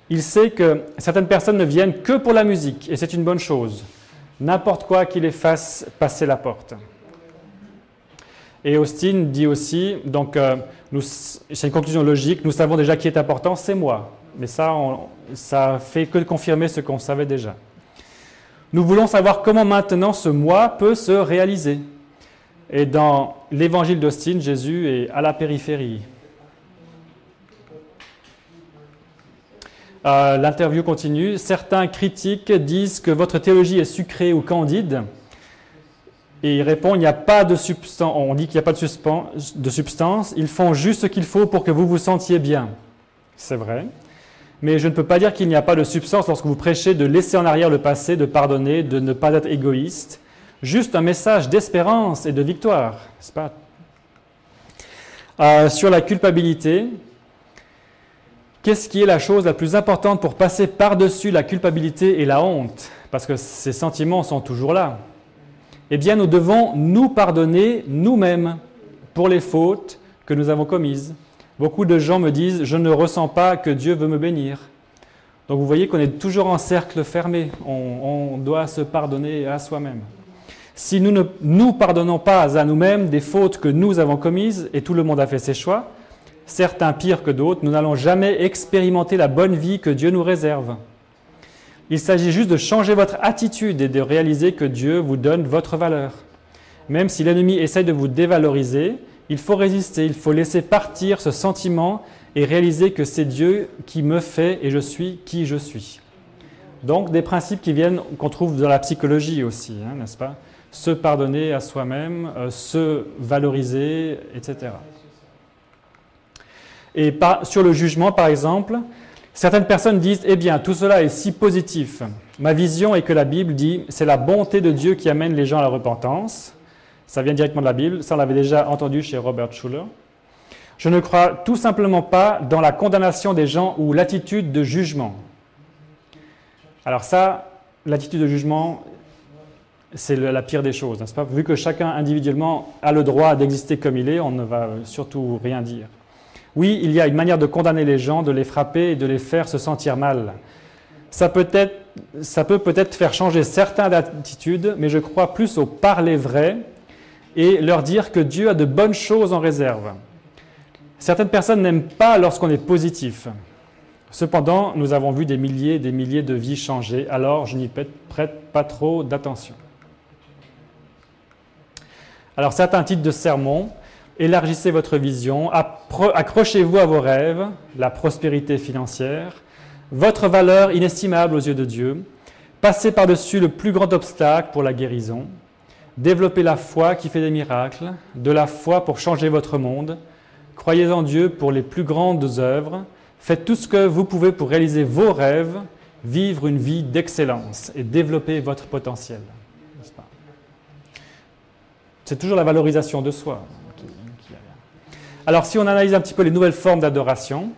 Il sait que certaines personnes ne viennent que pour la musique, et c'est une bonne chose. N'importe quoi qui les fasse passer la porte. Et Austin dit aussi, donc c'est une conclusion logique, nous savons déjà qui est important, c'est moi. Mais ça fait que confirmer ce qu'on savait déjà. Nous voulons savoir comment maintenant ce moi peut se réaliser. Et dans l'évangile d'Austin, Jésus est à la périphérie. L'interview continue. Certains critiques disent que votre théologie est sucrée ou candide. Et il répond, il n'y a pas de substance. On dit qu'il n'y a pas de substance. Ils font juste ce qu'il faut pour que vous vous sentiez bien. C'est vrai. Mais je ne peux pas dire qu'il n'y a pas de substance lorsque vous prêchez de laisser en arrière le passé, de pardonner, de ne pas être égoïste. Juste un message d'espérance et de victoire, n'est-ce pas? Sur la culpabilité, qu'est-ce qui est la chose la plus importante pour passer par-dessus la culpabilité et la honte? Parce que ces sentiments sont toujours là. Eh bien, nous devons nous pardonner nous-mêmes pour les fautes que nous avons commises. Beaucoup de gens me disent « je ne ressens pas que Dieu veut me bénir ». Donc vous voyez qu'on est toujours en cercle fermé, on doit se pardonner à soi-même. Si nous ne nous pardonnons pas à nous-mêmes des fautes que nous avons commises, et tout le monde a fait ses choix, certains pires que d'autres, nous n'allons jamais expérimenter la bonne vie que Dieu nous réserve. Il s'agit juste de changer votre attitude et de réaliser que Dieu vous donne votre valeur. Même si l'ennemi essaye de vous dévaloriser, il faut résister, il faut laisser partir ce sentiment et réaliser que c'est Dieu qui me fait et je suis qui je suis. Donc des principes qu'on trouve dans la psychologie aussi, n'est-ce pas? Se pardonner à soi-même, se valoriser, etc. Et sur le jugement, par exemple, certaines personnes disent « Eh bien, tout cela est si positif. Ma vision est que la Bible dit « C'est la bonté de Dieu qui amène les gens à la repentance. » Ça vient directement de la Bible. Ça, on l'avait déjà entendu chez Robert Schuller. Je ne crois tout simplement pas dans la condamnation des gens ou l'attitude de jugement. Alors ça, l'attitude de jugement, c'est la pire des choses, n'est-ce pas? Vu que chacun individuellement a le droit d'exister comme il est, on ne va surtout rien dire. Oui, il y a une manière de condamner les gens, de les frapper et de les faire se sentir mal. Ça peut peut-être faire changer certains d'attitude, mais je crois plus au parler vrai et leur dire que Dieu a de bonnes choses en réserve. Certaines personnes n'aiment pas lorsqu'on est positif. Cependant, nous avons vu des milliers de vies changer, alors je n'y prête pas trop d'attention. Alors, certains titres de sermons: élargissez votre vision, accrochez-vous à vos rêves, la prospérité financière, votre valeur inestimable aux yeux de Dieu, passez par-dessus le plus grand obstacle pour la guérison, développez la foi qui fait des miracles, de la foi pour changer votre monde, croyez en Dieu pour les plus grandes œuvres, faites tout ce que vous pouvez pour réaliser vos rêves, vivre une vie d'excellence et développer votre potentiel. C'est toujours la valorisation de soi. Alors, si on analyse un petit peu les nouvelles formes d'adoration,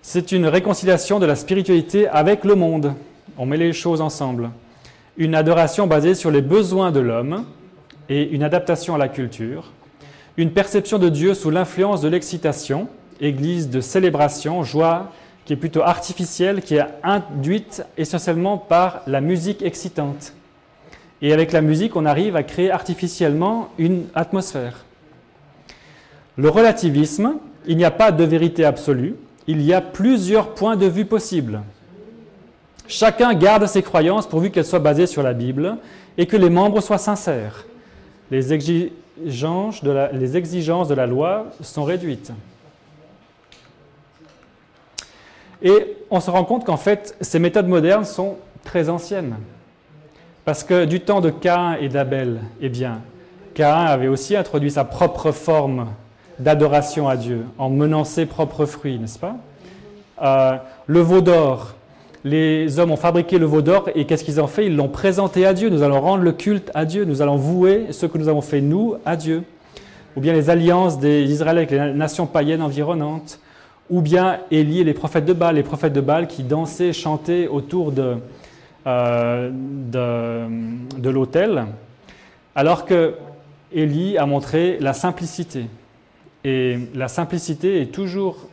c'est une réconciliation de la spiritualité avec le monde. On met les choses ensemble. Une adoration basée sur les besoins de l'homme et une adaptation à la culture. Une perception de Dieu sous l'influence de l'excitation, église de célébration, joie, qui est plutôt artificielle, qui est induite essentiellement par la musique excitante. Et avec la musique, on arrive à créer artificiellement une atmosphère. Le relativisme, il n'y a pas de vérité absolue, il y a plusieurs points de vue possibles. Chacun garde ses croyances pourvu qu'elles soient basées sur la Bible et que les membres soient sincères. Les exigences de la loi sont réduites. Et on se rend compte qu'en fait, ces méthodes modernes sont très anciennes. Parce que du temps de Caïn et d'Abel, eh bien, Caïn avait aussi introduit sa propre forme d'adoration à Dieu, en menant ses propres fruits, n'est-ce pas? Le veau d'or, les hommes ont fabriqué le veau d'or et qu'est-ce qu'ils ont fait? Ils l'ont présenté à Dieu. Nous allons rendre le culte à Dieu, nous allons vouer ce que nous avons fait nous à Dieu. Ou bien les alliances d'Israël avec les nations païennes environnantes, ou bien Élie et les prophètes de Baal qui dansaient, chantaient autour de l'autel, alors que Élie a montré la simplicité. Et la simplicité est toujours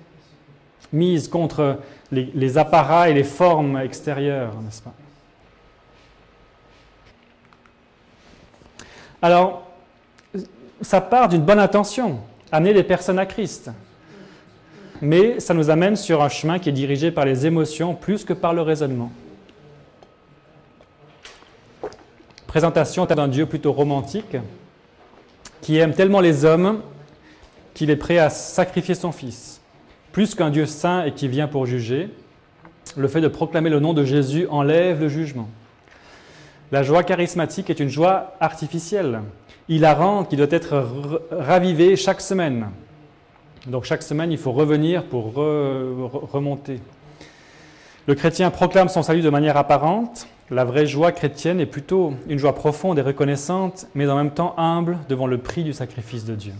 mise contre les apparats et les formes extérieures, n'est-ce pas? Alors, ça part d'une bonne intention, amener les personnes à Christ. Mais ça nous amène sur un chemin qui est dirigé par les émotions plus que par le raisonnement. Présentation d'un Dieu plutôt romantique, qui aime tellement les hommes qu'il est prêt à sacrifier son Fils. Plus qu'un Dieu saint et qui vient pour juger, le fait de proclamer le nom de Jésus enlève le jugement. La joie charismatique est une joie artificielle, hilarante, qui doit être ravivée chaque semaine. Donc chaque semaine, il faut revenir pour remonter. Le chrétien proclame son salut de manière apparente. La vraie joie chrétienne est plutôt une joie profonde et reconnaissante, mais en même temps humble devant le prix du sacrifice de Dieu.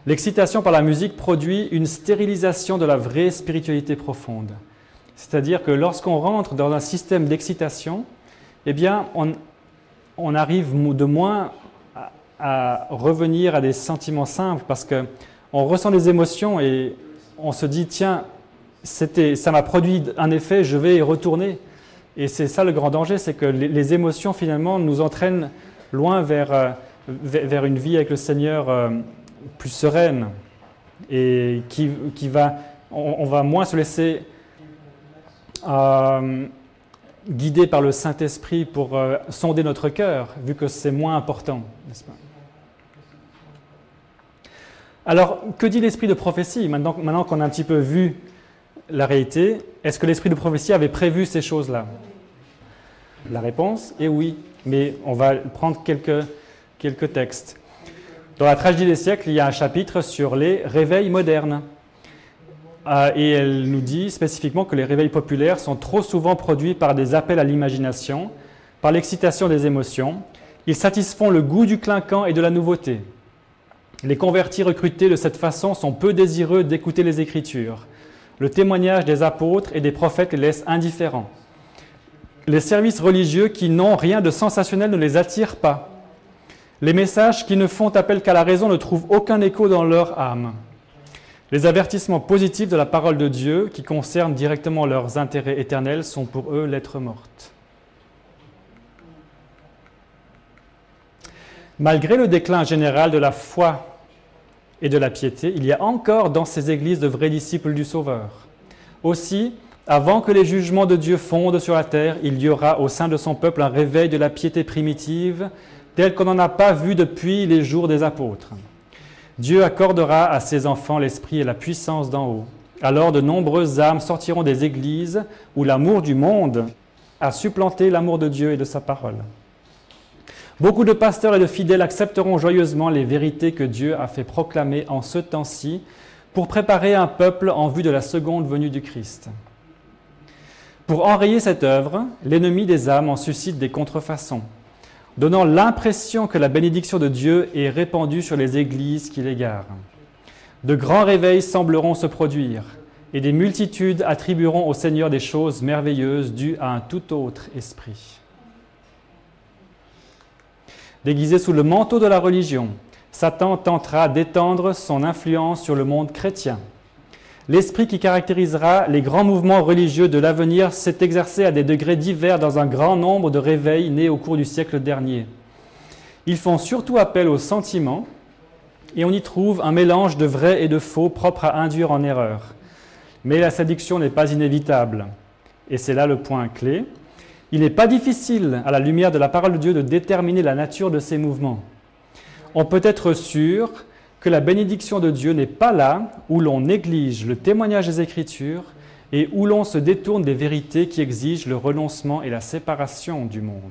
L'excitation par la musique produit une stérilisation de la vraie spiritualité profonde. C'est-à-dire que lorsqu'on rentre dans un système d'excitation, eh bien, on arrive de moins à revenir à des sentiments simples parce qu'on ressent des émotions et on se dit « Tiens, ça m'a produit un effet, je vais y retourner ». Et c'est ça le grand danger, c'est que les émotions finalement nous entraînent loin vers une vie avec le Seigneur plus sereine et on va moins se laisser guider par le Saint-Esprit pour sonder notre cœur, vu que c'est moins important, n'est-ce pas? Alors, que dit l'esprit de prophétie? Maintenant qu'on a un petit peu vu la réalité, est-ce que l'esprit de prophétie avait prévu ces choses-là? La réponse est oui, mais on va prendre quelques textes. Dans la tragédie des siècles, il y a un chapitre sur les réveils modernes. Et elle nous dit spécifiquement que les réveils populaires sont trop souvent produits par des appels à l'imagination, par l'excitation des émotions. Ils satisfont le goût du clinquant et de la nouveauté. Les convertis recrutés de cette façon sont peu désireux d'écouter les Écritures. Le témoignage des apôtres et des prophètes les laisse indifférents. Les services religieux qui n'ont rien de sensationnel ne les attirent pas. Les messages qui ne font appel qu'à la raison ne trouvent aucun écho dans leur âme. Les avertissements positifs de la parole de Dieu qui concernent directement leurs intérêts éternels sont pour eux lettre morte. Malgré le déclin général de la foi et de la piété, il y a encore dans ces églises de vrais disciples du Sauveur. Aussi, avant que les jugements de Dieu fondent sur la terre, il y aura au sein de son peuple un réveil de la piété primitive, tel qu'on n'en a pas vu depuis les jours des apôtres. Dieu accordera à ses enfants l'esprit et la puissance d'en haut. Alors de nombreuses âmes sortiront des églises où l'amour du monde a supplanté l'amour de Dieu et de sa parole. Beaucoup de pasteurs et de fidèles accepteront joyeusement les vérités que Dieu a fait proclamer en ce temps-ci pour préparer un peuple en vue de la seconde venue du Christ. Pour enrayer cette œuvre, l'ennemi des âmes en suscite des contrefaçons, donnant l'impression que la bénédiction de Dieu est répandue sur les églises qui l'égarent. De grands réveils sembleront se produire, et des multitudes attribueront au Seigneur des choses merveilleuses dues à un tout autre esprit. Déguisé sous le manteau de la religion, Satan tentera d'étendre son influence sur le monde chrétien. L'esprit qui caractérisera les grands mouvements religieux de l'avenir s'est exercé à des degrés divers dans un grand nombre de réveils nés au cours du siècle dernier. Ils font surtout appel aux sentiments et on y trouve un mélange de vrai et de faux propre à induire en erreur. Mais la séduction n'est pas inévitable. Et c'est là le point clé. Il n'est pas difficile, à la lumière de la parole de Dieu, de déterminer la nature de ces mouvements. On peut être sûr que la bénédiction de Dieu n'est pas là où l'on néglige le témoignage des Écritures et où l'on se détourne des vérités qui exigent le renoncement et la séparation du monde.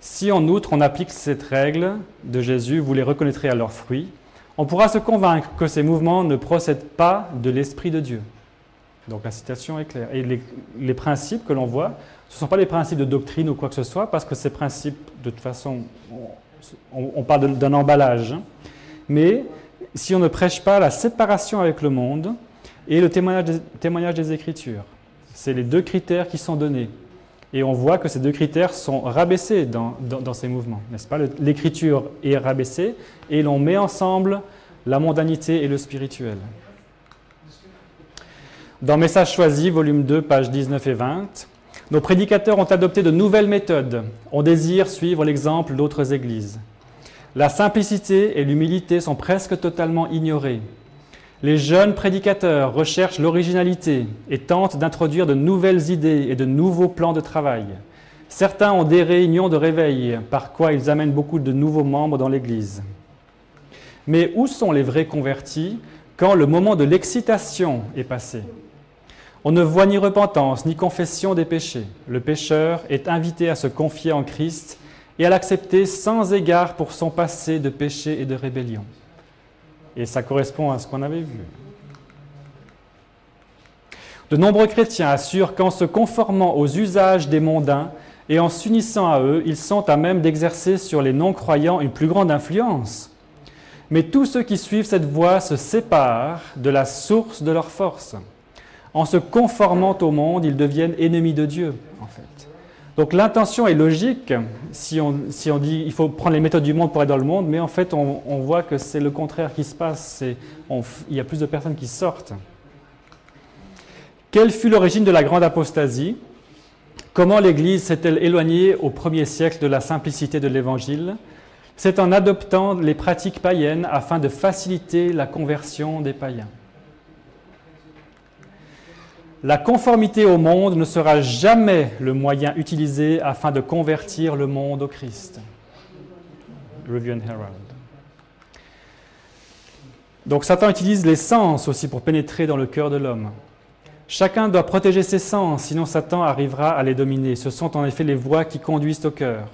Si en outre on applique cette règle de Jésus, vous les reconnaîtrez à leurs fruits, on pourra se convaincre que ces mouvements ne procèdent pas de l'Esprit de Dieu. Donc la citation est claire. Et les principes que l'on voit, ce ne sont pas les principes de doctrine ou quoi que ce soit, parce que ces principes, de toute façon, on parle d'un emballage. Mais si on ne prêche pas la séparation avec le monde et le témoignage des Écritures, c'est les deux critères qui sont donnés. Et on voit que ces deux critères sont rabaissés dans ces mouvements, n'est-ce pas? L'Écriture est rabaissée et l'on met ensemble la mondanité et le spirituel. Dans Messages choisis, volume 2, pages 19 et 20, nos prédicateurs ont adopté de nouvelles méthodes. On désire suivre l'exemple d'autres églises. La simplicité et l'humilité sont presque totalement ignorées. Les jeunes prédicateurs recherchent l'originalité et tentent d'introduire de nouvelles idées et de nouveaux plans de travail. Certains ont des réunions de réveil, par quoi ils amènent beaucoup de nouveaux membres dans l'Église. Mais où sont les vrais convertis quand le moment de l'excitation est passé? On ne voit ni repentance, ni confession des péchés. Le pécheur est invité à se confier en Christ et à l'accepter sans égard pour son passé de péché et de rébellion. Et ça correspond à ce qu'on avait vu. De nombreux chrétiens assurent qu'en se conformant aux usages des mondains et en s'unissant à eux, ils sont à même d'exercer sur les non-croyants une plus grande influence. Mais tous ceux qui suivent cette voie se séparent de la source de leur force. En se conformant au monde, ils deviennent ennemis de Dieu, en fait. Donc l'intention est logique, si on dit qu'il faut prendre les méthodes du monde pour être dans le monde, mais en fait on voit que c'est le contraire qui se passe, il y a plus de personnes qui sortent. Quelle fut l'origine de la grande apostasie? Comment l'Église s'est-elle éloignée au 1er siècle de la simplicité de l'Évangile? C'est en adoptant les pratiques païennes afin de faciliter la conversion des païens. La conformité au monde ne sera jamais le moyen utilisé afin de convertir le monde au Christ. Review and Herald. Donc Satan utilise les sens aussi pour pénétrer dans le cœur de l'homme. Chacun doit protéger ses sens, sinon Satan arrivera à les dominer. Ce sont en effet les voies qui conduisent au cœur.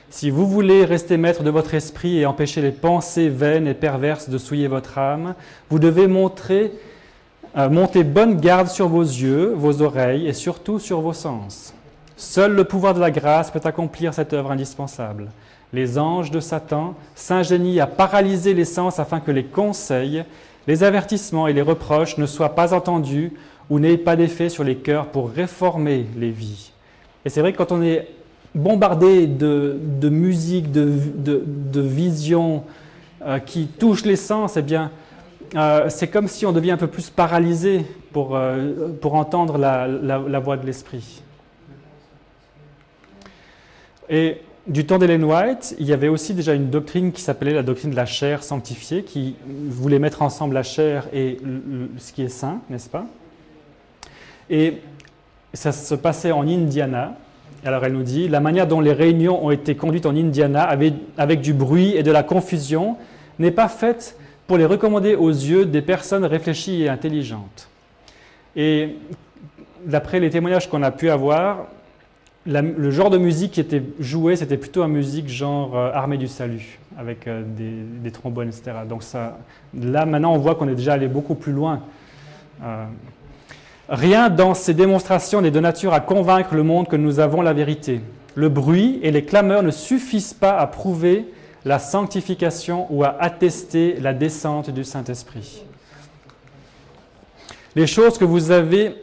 Si vous voulez rester maître de votre esprit et empêcher les pensées vaines et perverses de souiller votre âme, vous devez monter bonne garde sur vos yeux, vos oreilles et surtout sur vos sens. Seul le pouvoir de la grâce peut accomplir cette œuvre indispensable. Les anges de Satan s'ingénient à paralyser les sens afin que les conseils, les avertissements et les reproches ne soient pas entendus ou n'aient pas d'effet sur les cœurs pour réformer les vies. Et c'est vrai que quand on est bombardé de musique, de visions qui touchent les sens, eh bien, c'est comme si on devient un peu plus paralysé pour entendre la voix de l'esprit. Et du temps d'Ellen White, il y avait aussi déjà une doctrine qui s'appelait la doctrine de la chair sanctifiée, qui voulait mettre ensemble la chair et ce qui est saint, n'est-ce pas? Et ça se passait en Indiana. Alors elle nous dit, la manière dont les réunions ont été conduites en Indiana avec du bruit et de la confusion n'est pas faite pour les recommander aux yeux des personnes réfléchies et intelligentes. Et d'après les témoignages qu'on a pu avoir, le genre de musique qui était jouée, c'était plutôt une musique genre Armée du Salut, avec des trombones, etc. Donc ça, là, maintenant, on voit qu'on est déjà allé beaucoup plus loin. Rien dans ces démonstrations n'est de nature à convaincre le monde que nous avons la vérité. Le bruit et les clameurs ne suffisent pas à prouver la sanctification ou à attester la descente du Saint-Esprit. Les choses que vous avez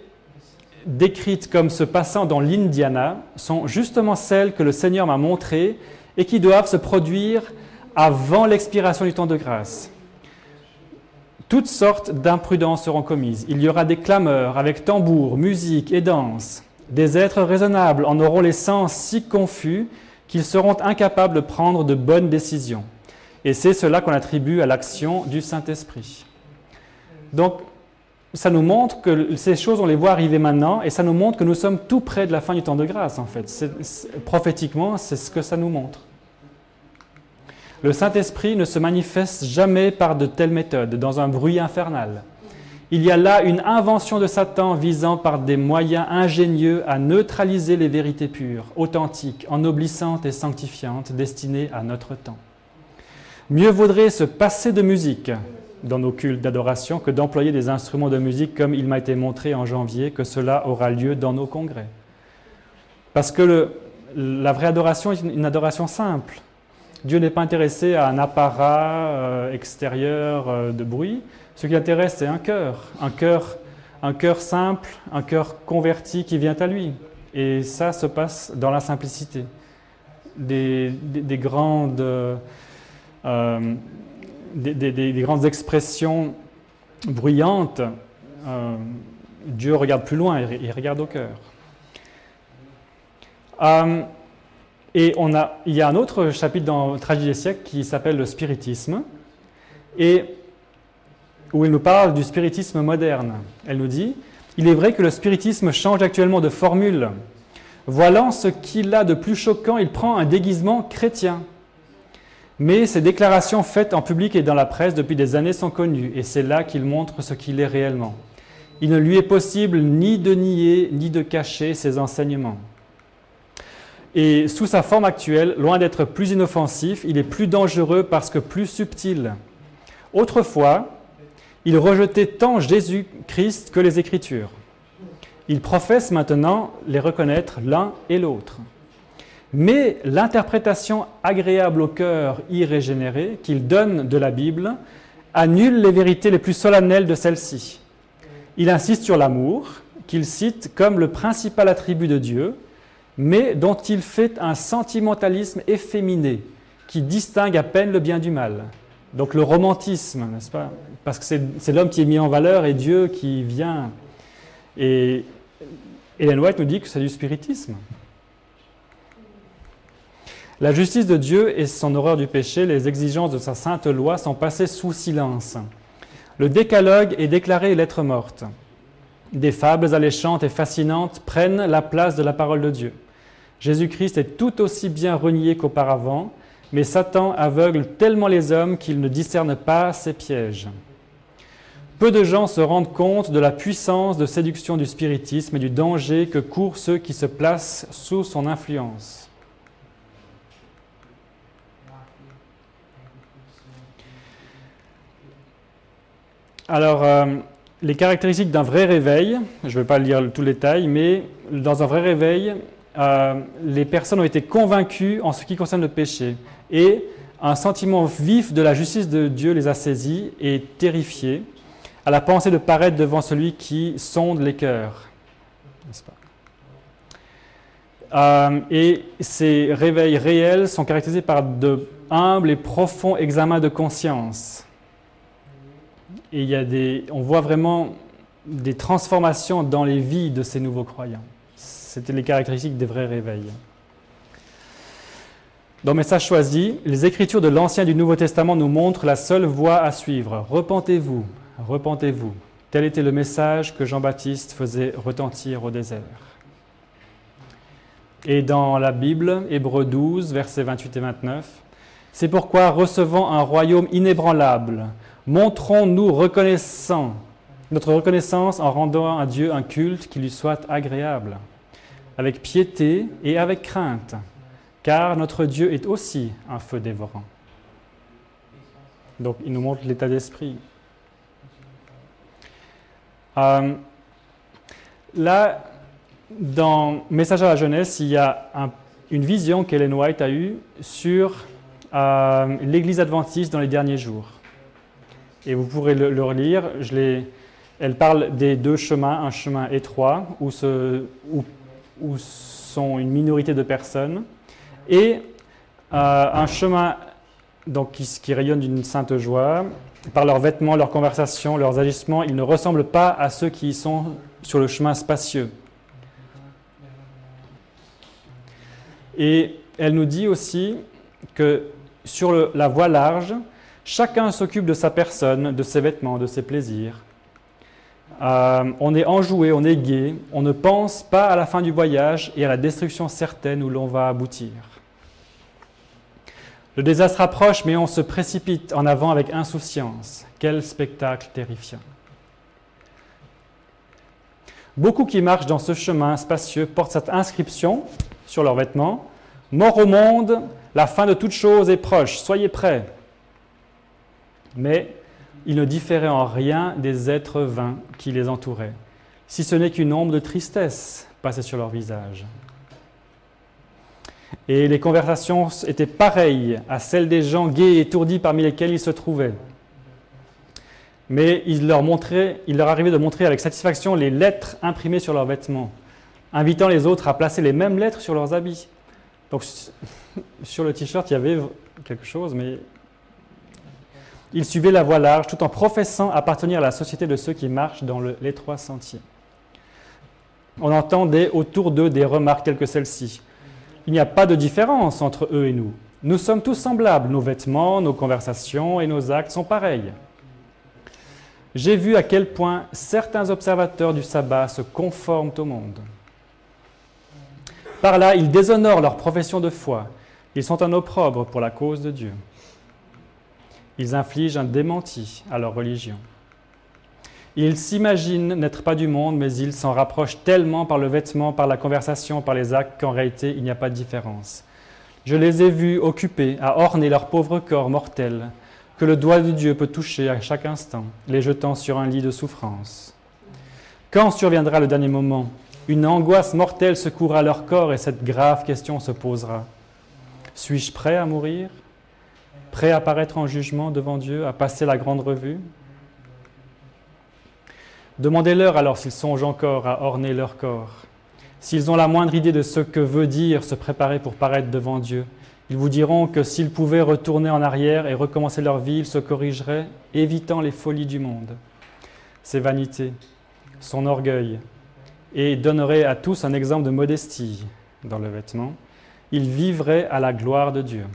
décrites comme se passant dans l'Indiana sont justement celles que le Seigneur m'a montrées et qui doivent se produire avant l'expiration du temps de grâce. Toutes sortes d'imprudences seront commises. Il y aura des clameurs avec tambour, musique et danse. Des êtres raisonnables en auront les sens si confus qu'ils seront incapables de prendre de bonnes décisions. Et c'est cela qu'on attribue à l'action du Saint-Esprit. Donc, ça nous montre que ces choses, on les voit arriver maintenant, et ça nous montre que nous sommes tout près de la fin du temps de grâce, en fait. Prophétiquement, c'est ce que ça nous montre. Le Saint-Esprit ne se manifeste jamais par de telles méthodes, dans un bruit infernal. Il y a là une invention de Satan visant par des moyens ingénieux à neutraliser les vérités pures, authentiques, ennoblissantes et sanctifiantes, destinées à notre temps. Mieux vaudrait se passer de musique dans nos cultes d'adoration que d'employer des instruments de musique comme il m'a été montré en janvier que cela aura lieu dans nos congrès. Parce que la vraie adoration est une adoration simple. Dieu n'est pas intéressé à un apparat extérieur de bruit. Ce qui l'intéresse, c'est un cœur simple, un cœur converti qui vient à lui. Et ça se passe dans la simplicité. Des grandes expressions bruyantes, Dieu regarde plus loin, il regarde au cœur. Et il y a un autre chapitre dans Tragédie des siècles qui s'appelle le spiritisme, et où il nous parle du spiritisme moderne. Elle nous dit « Il est vrai que le spiritisme change actuellement de formule. Voilà ce qu'il a de plus choquant, il prend un déguisement chrétien. Mais ces déclarations faites en public et dans la presse depuis des années sont connues, et c'est là qu'il montre ce qu'il est réellement. Il ne lui est possible ni de nier, ni de cacher ses enseignements. Et sous sa forme actuelle, loin d'être plus inoffensif, il est plus dangereux parce que plus subtil. Autrefois, il rejetait tant Jésus-Christ que les Écritures. Il professe maintenant les reconnaître l'un et l'autre. Mais l'interprétation agréable au cœur irrégénéré qu'il donne de la Bible annule les vérités les plus solennelles de celle-ci. Il insiste sur l'amour, qu'il cite comme le principal attribut de Dieu, mais dont il fait un sentimentalisme efféminé qui distingue à peine le bien du mal. Donc le romantisme, n'est-ce pas? Parce que c'est l'homme qui est mis en valeur et Dieu qui vient. Et Ellen White nous dit que c'est du spiritisme. La justice de Dieu et son horreur du péché, les exigences de sa sainte loi sont passées sous silence. Le décalogue est déclaré lettre morte. Des fables alléchantes et fascinantes prennent la place de la parole de Dieu. Jésus-Christ est tout aussi bien renié qu'auparavant, mais Satan aveugle tellement les hommes qu'ils ne discernent pas ses pièges. Peu de gens se rendent compte de la puissance de séduction du spiritisme et du danger que courent ceux qui se placent sous son influence. Alors, les caractéristiques d'un vrai réveil, je ne vais pas lire tout le détail, mais dans un vrai réveil, les personnes ont été convaincues en ce qui concerne le péché et un sentiment vif de la justice de Dieu les a saisis et terrifiés à la pensée de paraître devant celui qui sonde les cœurs. N'est-ce pas? Et ces réveils réels sont caractérisés par de humbles et profonds examens de conscience. Et on voit vraiment des transformations dans les vies de ces nouveaux croyants. C'était les caractéristiques des vrais réveils. Dans Message choisi, les Écritures de l'Ancien et du Nouveau Testament nous montrent la seule voie à suivre. Repentez-vous, repentez-vous. Tel était le message que Jean-Baptiste faisait retentir au désert. Et dans la Bible, Hébreux 12, versets 28 et 29, « C'est pourquoi, recevant un royaume inébranlable, montrons-nous notre reconnaissance en rendant à Dieu un culte qui lui soit agréable, avec piété et avec crainte, car notre Dieu est aussi un feu dévorant. » Donc, il nous montre l'état d'esprit. Là, dans Message à la jeunesse, il y a une vision qu'Ellen White a eue sur l'Église adventiste dans les derniers jours. Et vous pourrez le relire. Elle parle des deux chemins, un chemin étroit où sont une minorité de personnes, et un chemin donc, qui rayonne d'une sainte joie. Par leurs vêtements, leurs conversations, leurs agissements, ils ne ressemblent pas à ceux qui sont sur le chemin spacieux. Et elle nous dit aussi que sur la voie large, chacun s'occupe de sa personne, de ses vêtements, de ses plaisirs. On est enjoué, on est gai, on ne pense pas à la fin du voyage et à la destruction certaine où l'on va aboutir. Le désastre approche, mais on se précipite en avant avec insouciance. Quel spectacle terrifiant! Beaucoup qui marchent dans ce chemin spacieux portent cette inscription sur leurs vêtements. « Mort au monde, la fin de toute chose est proche, soyez prêts !» Mais ils ne différaient en rien des êtres vains qui les entouraient, si ce n'est qu'une ombre de tristesse passait sur leur visage. Et les conversations étaient pareilles à celles des gens gais et étourdis parmi lesquels ils se trouvaient. Mais il leur arrivait de montrer avec satisfaction les lettres imprimées sur leurs vêtements, invitant les autres à placer les mêmes lettres sur leurs habits. Donc, sur le t-shirt, il y avait quelque chose, mais ils suivaient la voie large tout en professant appartenir à la société de ceux qui marchent dans l'étroit sentier. On entendait autour d'eux des remarques telles que celle-ci. Il n'y a pas de différence entre eux et nous. Nous sommes tous semblables. Nos vêtements, nos conversations et nos actes sont pareils. J'ai vu à quel point certains observateurs du sabbat se conforment au monde. Par là, ils déshonorent leur profession de foi. Ils sont un opprobre pour la cause de Dieu. Ils infligent un démenti à leur religion. Ils s'imaginent n'être pas du monde, mais ils s'en rapprochent tellement par le vêtement, par la conversation, par les actes, qu'en réalité, il n'y a pas de différence. Je les ai vus occupés à orner leur pauvre corps mortel, que le doigt de Dieu peut toucher à chaque instant, les jetant sur un lit de souffrance. Quand surviendra le dernier moment, une angoisse mortelle secouera leur corps et cette grave question se posera. Suis-je prêt à mourir? Prêt à paraître en jugement devant Dieu, à passer la grande revue? Demandez-leur alors s'ils songent encore à orner leur corps. S'ils ont la moindre idée de ce que veut dire se préparer pour paraître devant Dieu, ils vous diront que s'ils pouvaient retourner en arrière et recommencer leur vie, ils se corrigeraient, évitant les folies du monde, ses vanités, son orgueil, et donneraient à tous un exemple de modestie dans le vêtement, ils vivraient à la gloire de Dieu.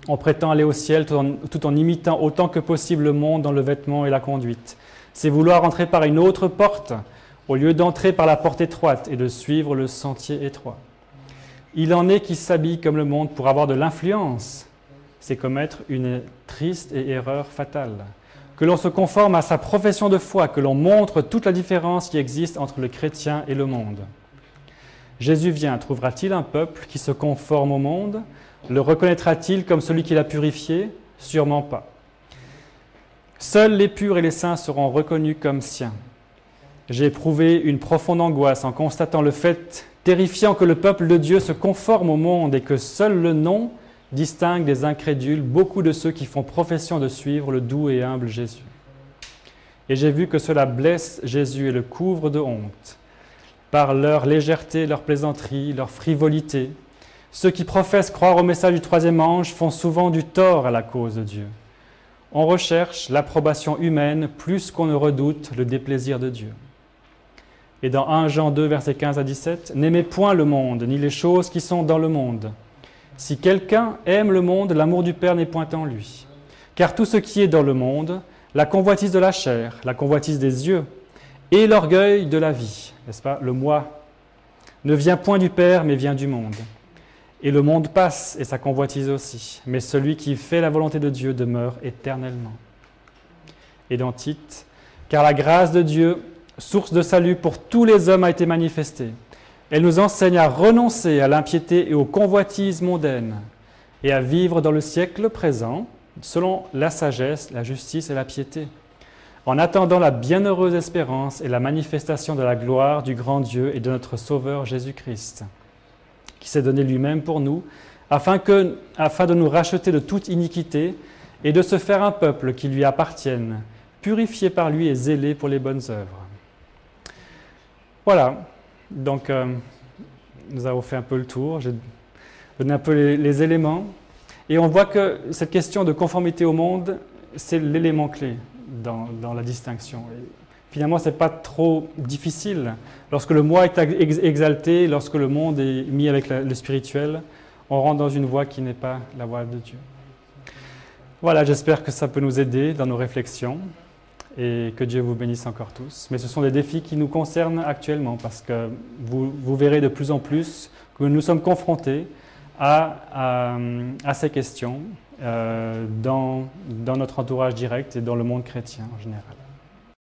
On prétend aller au ciel tout en imitant autant que possible le monde dans le vêtement et la conduite. C'est vouloir entrer par une autre porte, au lieu d'entrer par la porte étroite et de suivre le sentier étroit. Il en est qui s'habillent comme le monde pour avoir de l'influence. C'est commettre une triste et erreur fatale. Que l'on se conforme à sa profession de foi, que l'on montre toute la différence qui existe entre le chrétien et le monde. Jésus vient, trouvera-t-il un peuple qui se conforme au monde? Le reconnaîtra-t-il comme celui qui l'a purifié? Sûrement pas. Seuls les purs et les saints seront reconnus comme siens. J'ai éprouvé une profonde angoisse en constatant le fait terrifiant que le peuple de Dieu se conforme au monde et que seul le nom distingue des incrédules beaucoup de ceux qui font profession de suivre le doux et humble Jésus. Et j'ai vu que cela blesse Jésus et le couvre de honte. Par leur légèreté, leur plaisanterie, leur frivolité, ceux qui professent croire au message du troisième ange font souvent du tort à la cause de Dieu. On recherche l'approbation humaine plus qu'on ne redoute le déplaisir de Dieu. Et dans 1 Jean 2, versets 15 à 17, « N'aimez point le monde, ni les choses qui sont dans le monde. Si quelqu'un aime le monde, l'amour du Père n'est point en lui. Car tout ce qui est dans le monde, la convoitise de la chair, la convoitise des yeux, et l'orgueil de la vie, n'est-ce pas, le moi, ne vient point du Père, mais vient du monde. Et le monde passe, et sa convoitise aussi, mais celui qui fait la volonté de Dieu demeure éternellement. » Et dans Tite, « Car la grâce de Dieu, source de salut pour tous les hommes, a été manifestée. Elle nous enseigne à renoncer à l'impiété et aux convoitises mondaines, et à vivre dans le siècle présent, selon la sagesse, la justice et la piété, en attendant la bienheureuse espérance et la manifestation de la gloire du grand Dieu et de notre Sauveur Jésus-Christ, qui s'est donné lui-même pour nous, afin de nous racheter de toute iniquité et de se faire un peuple qui lui appartienne, purifié par lui et zélé pour les bonnes œuvres. » Voilà, donc nous avons fait un peu le tour, j'ai donné un peu les éléments, et on voit que cette question de conformité au monde, c'est l'élément clé dans la distinction. Et finalement, ce n'est pas trop difficile. Lorsque le moi est exalté, lorsque le monde est mis avec le spirituel, on rentre dans une voie qui n'est pas la voie de Dieu. Voilà, j'espère que ça peut nous aider dans nos réflexions et que Dieu vous bénisse encore tous. Mais ce sont des défis qui nous concernent actuellement parce que vous verrez de plus en plus que nous sommes confrontés à ces questions dans notre entourage direct et dans le monde chrétien en général.